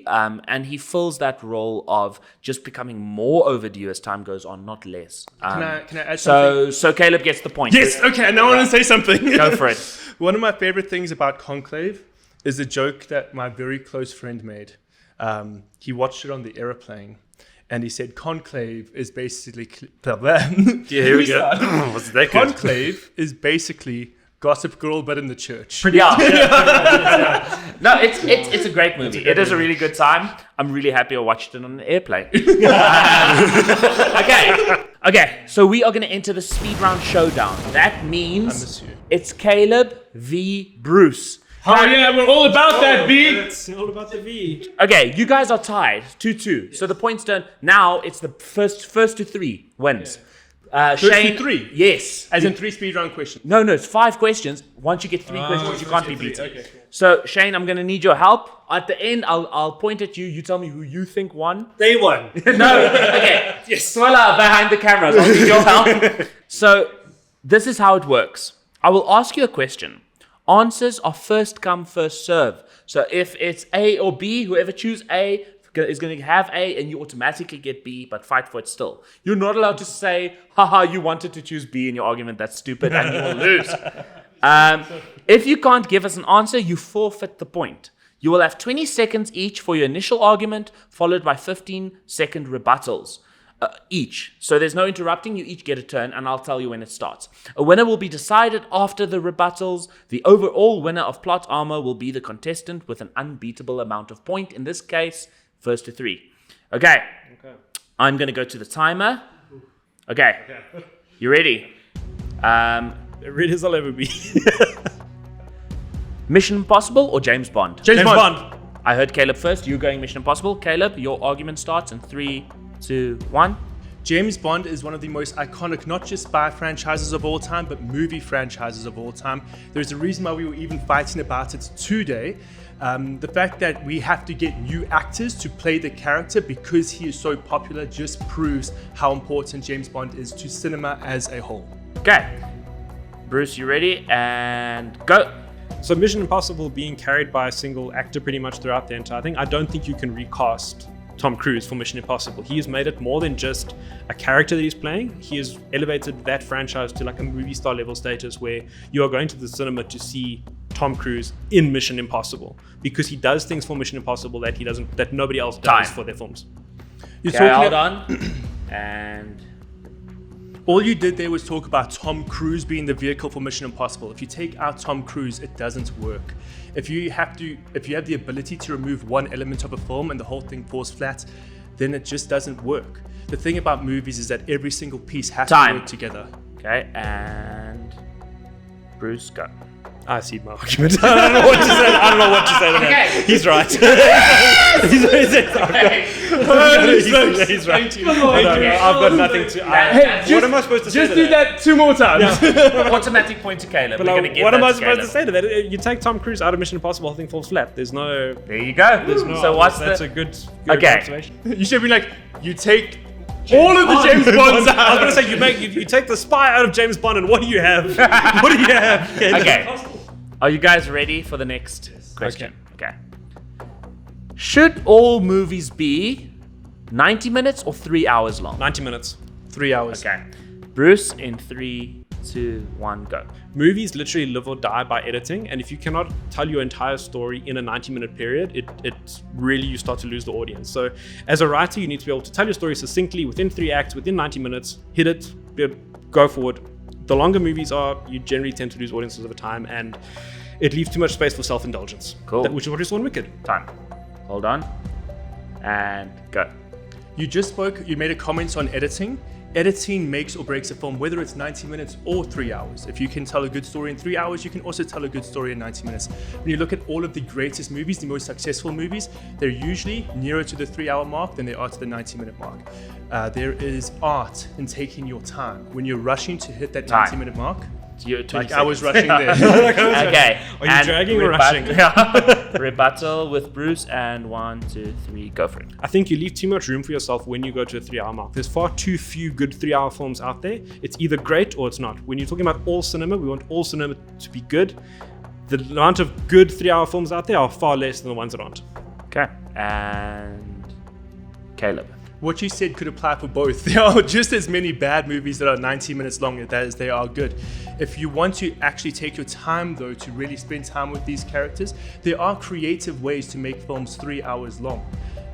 And he fills that role of just becoming more overdue as time goes on, not less. Can I add something? So Caleb gets the point. Yes, okay, now I want to say something. Go for it. One of my favorite things about Conclave is a joke that my very close friend made. He watched it on the airplane, and he said Conclave is basically... Yeah, here we go. What's that good? Conclave is basically Gossip Girl, but in the church. Yeah. No, it's a great movie. It is a really good time. I'm really happy I watched it on an airplane. Okay. So we are going to enter the speed round showdown. That means miss you. it's Caleb v. Bruce. Oh yeah, we're all about that, B. It's all about the V. Okay, you guys are tied 2-2. So the points don't. Now it's the first to three wins. Shane, to three? Yes. As in 3 speed round questions. No, it's 5 questions. Once you get 3 questions, you can't be beaten. Okay, cool. So Shane, I'm gonna need your help. At the end, I'll point at you. You tell me who you think won. They won. No, okay. Yes. Swella behind the cameras. I'll need your help. So this is how it works. I will ask you a question. Answers are first come, first serve. So if it's A or B, whoever chooses A is going to have A and you automatically get B, but fight for it still. You're not allowed to say, haha, you wanted to choose B in your argument. That's stupid and you will lose. If you can't give us an answer, you forfeit the point. You will have 20 seconds each for your initial argument, followed by 15-second rebuttals. Each. So there's no interrupting. You each get a turn, and I'll tell you when it starts. A winner will be decided after the rebuttals. The overall winner of plot armor will be the contestant with an unbeatable amount of point. In this case, first to 3. Okay. I'm going to go to the timer. Okay. You ready? Ready as I'll ever be. Mission Impossible or James Bond? James Bond. I heard Caleb first. You're going Mission Impossible. Caleb, your argument starts in 3, 2, 1. James Bond is one of the most iconic, not just spy franchises of all time, but movie franchises of all time. There's a reason why we were even fighting about it today. The fact that we have to get new actors to play the character because he is so popular just proves how important James Bond is to cinema as a whole. Okay. Bruce, you ready? And go. So Mission Impossible being carried by a single actor pretty much throughout the entire thing, I don't think you can recast Tom Cruise for Mission Impossible. He has made it more than just a character that he's playing. He has elevated that franchise to like a movie star level status where you are going to the cinema to see Tom Cruise in Mission Impossible because he does things for Mission Impossible that nobody else does for their films. You're Okay, hold talking on. And all you did there was talk about Tom Cruise being the vehicle for Mission Impossible. If you take out Tom Cruise, it doesn't work. If you have the ability to remove one element of a film and the whole thing falls flat, then it just doesn't work. The thing about movies is that every single piece has to work together. okay, and Bruce, go. I see my argument. I don't know what to say. To that. Okay. He's right. He's right. I've got nothing to. What am I supposed to say? Just do that 2 more times. Automatic point to Caleb. But We're like, gonna give what am that I to supposed Caleb. to say to that? You take Tom Cruise out of Mission Impossible, the whole thing falls flat. There's no. There you go. No, So what's that's the? a good Okay. observation. You should be like, you take all of the James Bonds I was out. going to say you take the spy out of James Bond, and what do you have? What do you have? Okay. Are you guys ready for the next question? Okay. Should all movies be 90 minutes or 3 hours long? 90 minutes. 3 hours. Okay. Bruce, in 3, 2, 1, go. Movies literally live or die by editing, and if you cannot tell your entire story in a 90-minute period, it really, you start to lose the audience. So as a writer, you need to be able to tell your story succinctly within 3 acts, within 90 minutes, hit it, go forward. The longer movies are, you generally tend to lose audiences over time, and it leaves too much space for self-indulgence. Cool. Which is what we saw in Wicked. Time. Hold on. And go. You made a comment on editing. Editing makes or breaks a film, whether it's 90 minutes or 3 hours. If you can tell a good story in 3 hours, you can also tell a good story in 90 minutes. When you look at all of the greatest movies, the most successful movies, they're usually nearer to the 3-hour mark than they are to the 90-minute mark. There is art in taking your time. When you're rushing to hit that 90-minute mark, You're 20 like I was seconds. rushing there. Okay. Are you dragging or rushing? Rebuttal with Bruce, and 1, 2, 3, go for it. I think you leave too much room for yourself when you go to a 3-hour mark. There's far too few good 3-hour films out there. It's either great or it's not. When you're talking about all cinema, we want all cinema to be good. The amount of good 3-hour films out there are far less than the ones that aren't. Okay. And Caleb. What you said could apply for both. There are just as many bad movies that are 90 minutes long as they are good. If you want to actually take your time, though, to really spend time with these characters, there are creative ways to make films 3 hours long.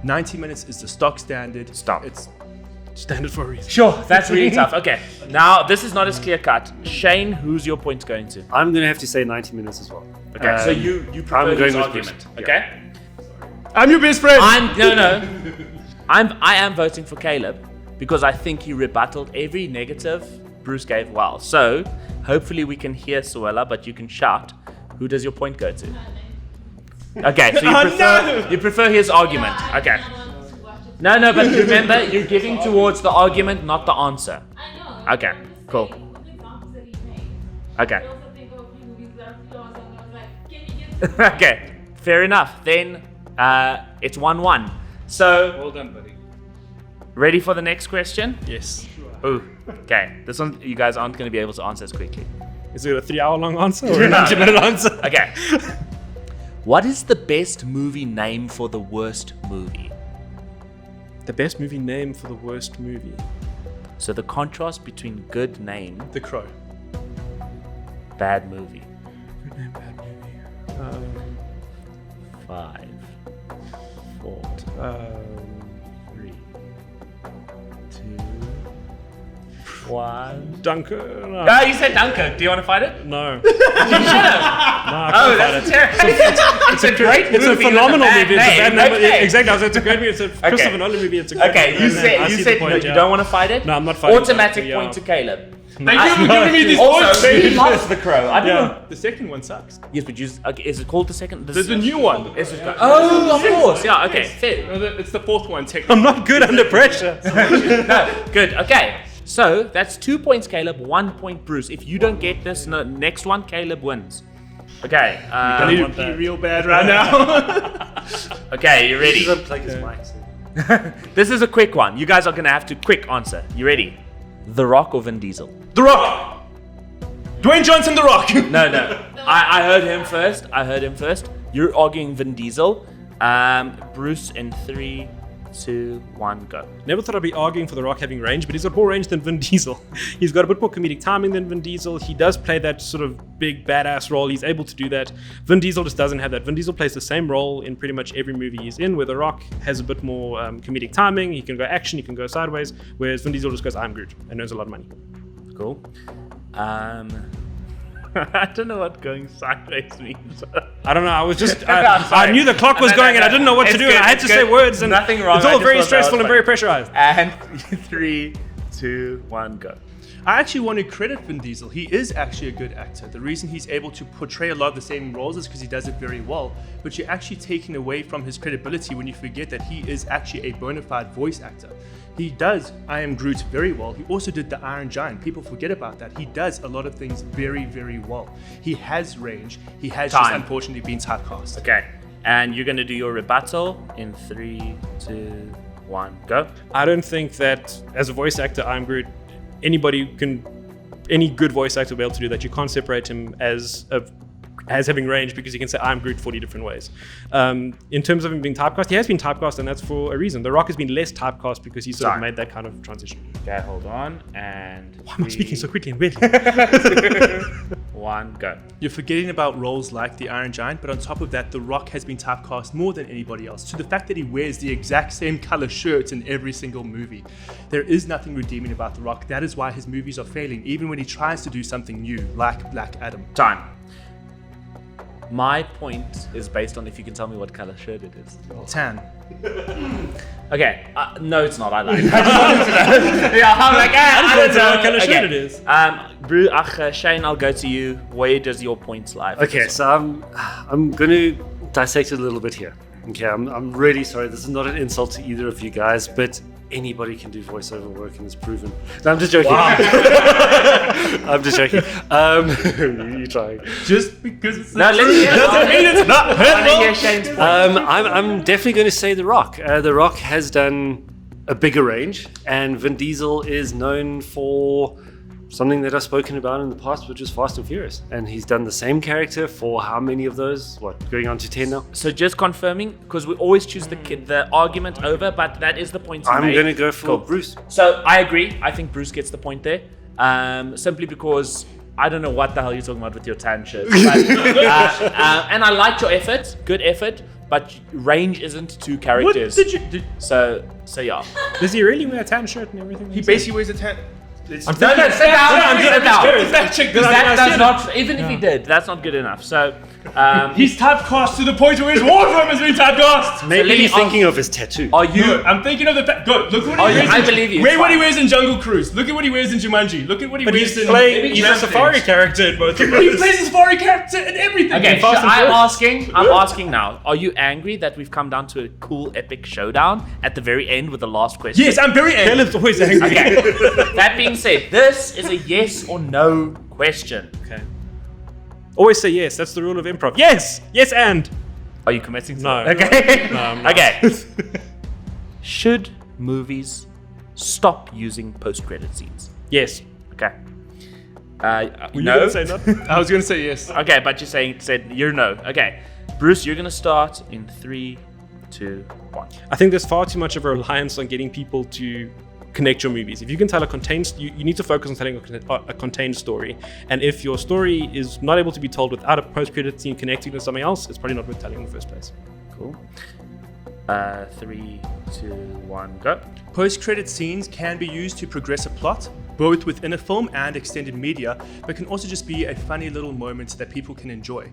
90 minutes is the stock standard. Stop. It's Standard for a reason. Sure, that's really tough. Okay. Now, this is not as clear cut. Shane, who's your point going to? I'm going to have to say 90 minutes as well. Okay, so you prefer I'm his going with argument. Bruce. Okay? I'm your best friend. I am voting for Caleb because I think he rebutted every negative Bruce gave well. So hopefully we can hear Suella, but you can shout. Who does your point go to? Okay, so you prefer his argument. Okay. No, but remember, you're giving towards the argument, not the answer. I know. Okay, cool. The examples that he made. Okay. I also think of a few movies that are 3 hours long, and I was like, can you get Okay, fair enough. Then it's 1-1. So, Well done, buddy. ready for the next question? Yes. Ooh, okay. This one, you guys aren't going to be able to answer as quickly. Is it a 3-hour long answer or a 90-minute answer? Okay. What is the best movie name for the worst movie? The best movie name for the worst movie. So the contrast between good name, The Crow. bad movie. Good name, bad movie. 5, 4, 3, 2, 1. Dunkirk. No. Ah, you said Dunkirk. Do you want to fight it? No. Oh, that's terrible. It's a great movie. It's a phenomenal movie. It's a bad name. Okay. Exactly. It's a great movie. It's a Christopher Nolan movie. It's a great Okay, movie. you I said see you the said point, no, yeah. you don't want to fight it. No, I'm not fighting. Automatic Yeah. point to Caleb. Thank you for giving me these Also, points. he loves The Crow. I don't know. The second one sucks. Yes, but okay, is it called the second? There's a new one. Oh, of course. Yeah. Okay. Fair. No, it's the fourth one, technically. I'm not good under pressure. No. Good. Okay. So that's 2 points, Caleb. 1 point, Bruce. If you don't get this next one, Caleb wins. Okay. I need to pee real bad right now. Okay. You ready? He doesn't plug his mic. This is a quick one. You guys are gonna have to quick answer. You ready? The Rock or Vin Diesel? The Rock. Dwayne Johnson, The Rock. No. I heard him first. You're arguing Vin Diesel. Bruce in 3, 2, 1, go. Never thought I'd be arguing for The Rock having range, but he's got more range than Vin Diesel. He's got a bit more comedic timing than Vin Diesel. He does play that sort of big badass role. He's able to do that. Vin Diesel just doesn't have that. Vin Diesel plays the same role in pretty much every movie he's in, where The Rock has a bit more comedic timing. He can go action, he can go sideways, whereas Vin Diesel just goes, I'm Groot, and earns a lot of money. Cool. I don't know what going sideways means. I don't know. I was just. I'm sorry. I knew the clock was going, and I didn't know what to It's do. good, And I had it's to good. say words, and Nothing wrong, it's I all just very thought that stressful was and very pressurized. And 3, 2, 1, go. I actually want to credit Vin Diesel. He is actually a good actor. The reason he's able to portray a lot of the same roles is because he does it very well. But you're actually taking away from his credibility when you forget that he is actually a bona fide voice actor. He does I Am Groot very well. He also did the Iron Giant. People forget about that. He does a lot of things very, very well. He has range. He has just Time. unfortunately been typecast. Okay. And you're going to do your rebuttal in 3, 2, 1, go. I don't think that as a voice actor, I'm Groot. Any good voice actor will be able to do that. You can't separate him as a as having range because he can say I'm Groot 40 different ways. In terms of him being typecast, he has been typecast, and that's for a reason. The Rock has been less typecast because he sort of made that kind of transition. Okay, hold on. And Why am I speaking so quickly and weirdly? 1, go. You're forgetting about roles like the Iron Giant, but on top of that, The Rock has been typecast more than anybody else. To the fact that he wears the exact same color shirt in every single movie. There is nothing redeeming about The Rock. That is why his movies are failing, even when he tries to do something new, like Black Adam. Time. My point is based on if you can tell me what color shirt it is. Tan. Okay, no, it's not. I lied. I just wanted to know. Yeah, I'm like, I don't know what kind of shirt it is. Shane, I'll go to you. Where does your points lie? Okay, so I'm going to dissect it a little bit here. Okay, I'm really sorry. This is not an insult to either of you guys, but anybody can do voiceover work and it's proven. No, I'm just joking. Wow. I'm just joking. You're trying. Just because it's No, let's hear doesn't mean it's not hear hurtful. Shane's point. I'm definitely going to say The Rock. The Rock has done a bigger range, and Vin Diesel is known for something that I've spoken about in the past, which is Fast and Furious. And he's done the same character for how many of those? What, going on to 10 now? So just confirming, because we always choose the argument over, but that is the point. I'm going to go for Bruce. So I agree. I think Bruce gets the point there, simply because I don't know what the hell you're talking about with your tan shirt. But, and I liked your effort, good effort, but range isn't two What characters. did you do? So yeah. Does he really wear a tan shirt and everything? He basically wears a tan. No, sit down. Sit down. Fact-check this. That does not. Even if he did, that's not good enough. So He's typecast to the point where his wardrobe has been typecast. Maybe let me he's thinking of his tattoo. are you? I'm thinking of the fact. Go, look what Oh, he yeah, wears. I believe you. Wear It's what he fine. wears in Jungle Cruise. Look at what he wears in Jumanji. Look at what he But wears he's in. playing. He's a Rampage. safari character in both of He those. plays a safari character and everything. Okay, In so Fast and Furious. I'm asking now. Are you angry that we've come down to a cool epic showdown at the very end with the last question? Yes, I'm very angry. Caleb's always angry. Okay. That being said, this is a yes or no question. Okay. Always say yes. That's the rule of improv. Yes. Yes, and. Are you committing to No. it? Okay. No, I'm not. Okay. Should movies stop using post-credit scenes? Yes. Okay. Were you No. gonna say no? I was gonna say yes. Okay, but said you're no. Okay. Bruce, you're gonna start in 3, 2, 1. I think there's far too much of a reliance on getting people to connect your movies. If you can tell a contained, you need to focus on telling a contained story. And if your story is not able to be told without a post-credit scene connecting to something else, it's probably not worth telling in the first place. Cool. 3, 2, 1, go. Post-credit scenes can be used to progress a plot, both within a film and extended media, but can also just be a funny little moment that people can enjoy.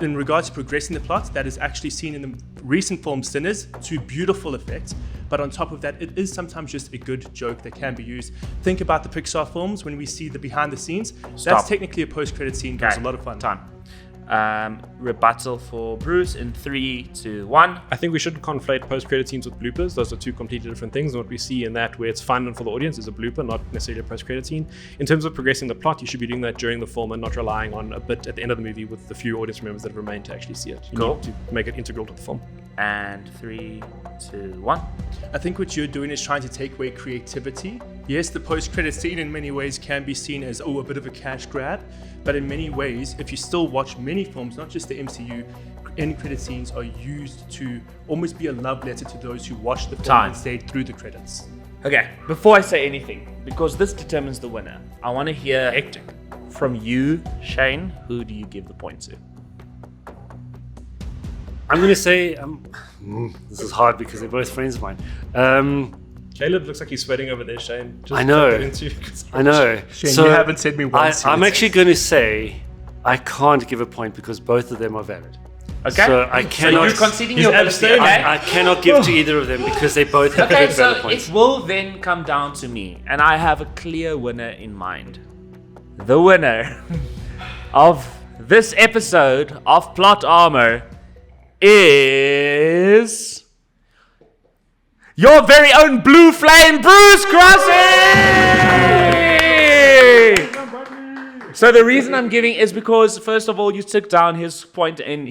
In regards to progressing the plot, that is actually seen in the recent film Sinners to beautiful effect, but on top of that, it is sometimes just a good joke that can be used. Think about the Pixar films when we see the behind the scenes. Stop. That's technically a post-credit scene, but it's a lot of fun. Time. Rebuttal for Bruce in 3, 2, 1. I think we shouldn't conflate post-credit scenes with bloopers. Those are two completely different things. And what we see in that, where it's fun and for the audience, is a blooper, not necessarily a post-credit scene. In terms of progressing the plot, you should be doing that during the film and not relying on a bit at the end of the movie with the few audience members that remain to actually see it. You Cool. need to make it integral to the film. And 3, 2, 1. I think what you're doing is trying to take away creativity. Yes, the post-credit scene in many ways can be seen as, a bit of a cash grab, but in many ways, if you still watch many films, not just the MCU, end credit scenes are used to almost be a love letter to those who watched the film Time. and stayed through the credits. Okay, before I say anything, because this determines the winner, I want to hear from you, Shane. Who do you give the point to? I'm going to say, this is hard because they're both friends of mine. Caleb looks like he's sweating over there, Shane. Just I know. put that into- I know. Shane, you haven't said me once I'm yet. actually going to say I can't give a point because both of them are valid. Okay. So I So cannot. you're conceding He's your ability, abstaining. okay? I cannot give to either of them because they both have Okay, good valid so points. it will then come down to me, and I have a clear winner in mind. The winner of this episode of Plot Armor is your very own Blue Flame, Bruce Crossy! So the reason I'm giving is because, first of all, you took down his point and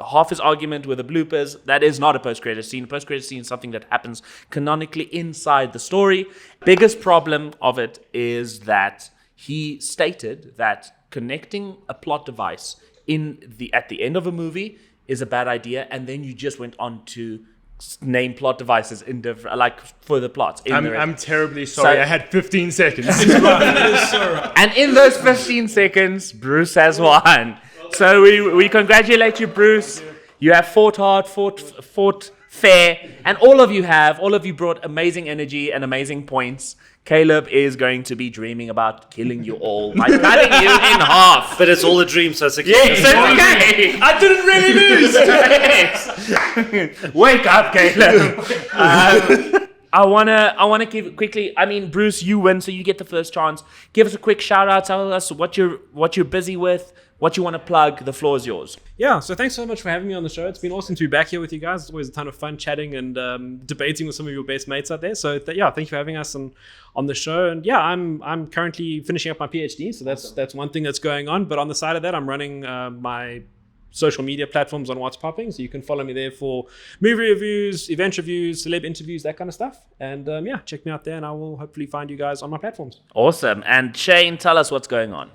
half his argument with the bloopers. That is not a post-credit scene. A post-credit scene is something that happens canonically inside the story. Biggest problem of it is that he stated that connecting a plot device at the end of a movie is a bad idea, and then you just went on to name plot devices in different, like for the plots. I'm terribly sorry. So- I had 15 seconds. And in those 15 seconds, Bruce has won. So we congratulate you, Bruce. You have fought hard, fought fair, and all of you brought amazing energy and amazing points. Caleb is going to be dreaming about killing you all by cutting you in half. But it's all a dream, so it's okay. Yes, it's okay. I didn't really lose. Yes. Wake up, Caleb. I wanna give quickly. I mean, Bruce, you win, so you get the first chance. Give us a quick shout out. Tell us what you're busy with, what you want to plug. The floor is yours. Yeah, so thanks so much for having me on the show. It's been awesome to be back here with you guys. It's always a ton of fun chatting and debating with some of your best mates out there. So thank you for having us on the show. And yeah, I'm currently finishing up my PhD, so that's one thing that's going on. But on the side of that, I'm running my social media platforms on What's Popping, so you can follow me there for movie reviews, event reviews, celeb interviews, that kind of stuff. And yeah, check me out there, and I will hopefully find you guys on my platforms. Awesome. And Shane, tell us what's going on.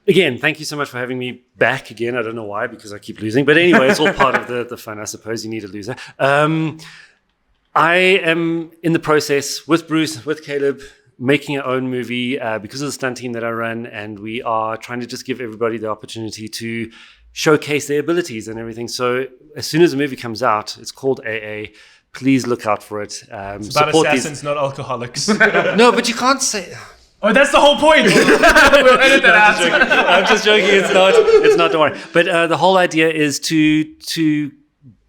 Again, thank you so much for having me back again. I don't know why, because I keep losing. But anyway, it's all part of the fun. I suppose you need a loser. I am in the process with Bruce, with Caleb, making our own movie because of the stunt team that I run. And we are trying to just give everybody the opportunity to showcase their abilities and everything. So as soon as the movie comes out, it's called AA. Please look out for it. It's about assassins, not alcoholics. No, but you can't say... Oh, that's the whole point. We'll edit that out. I'm just joking. It's not. Don't worry. But the whole idea is to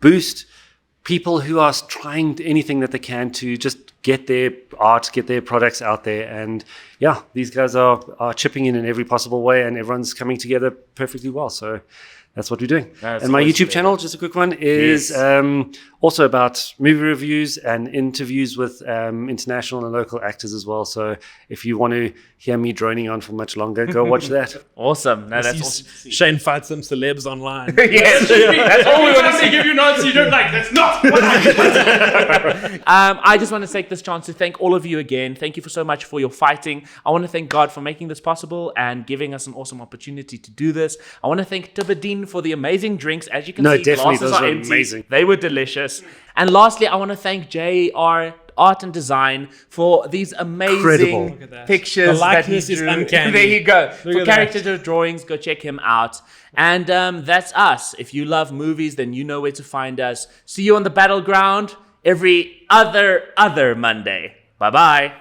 boost people who are trying anything that they can to just get their art, get their products out there. And yeah, these guys are chipping in every possible way, and everyone's coming together perfectly well. So that's what we're doing. That's and my awesome. YouTube channel, just a quick one, is also about movie reviews and interviews with international and local actors as well. So if you want to hear me droning on for much longer, go watch that. Awesome. No, that's awesome. Shane fights some celebs online. Yes, that's all we want to They see. give you an answer you don't like. That's not what I just want to take this chance to thank all of you again. Thank you so much for your fighting. I want to thank God for making this possible and giving us an awesome opportunity to do this. I want to thank Tibadine for the amazing drinks. As you can see, definitely, glasses those are were empty. amazing. They were delicious. And lastly, I want to thank JR Art and Design for these amazing Incredible. Look at that. pictures. The that he likeness is drew. uncanny. There you go. Look For at character drawings, go check him out. And that's us. If you love movies, then you know where to find us. See you on the Battleground every other Monday. Bye-bye.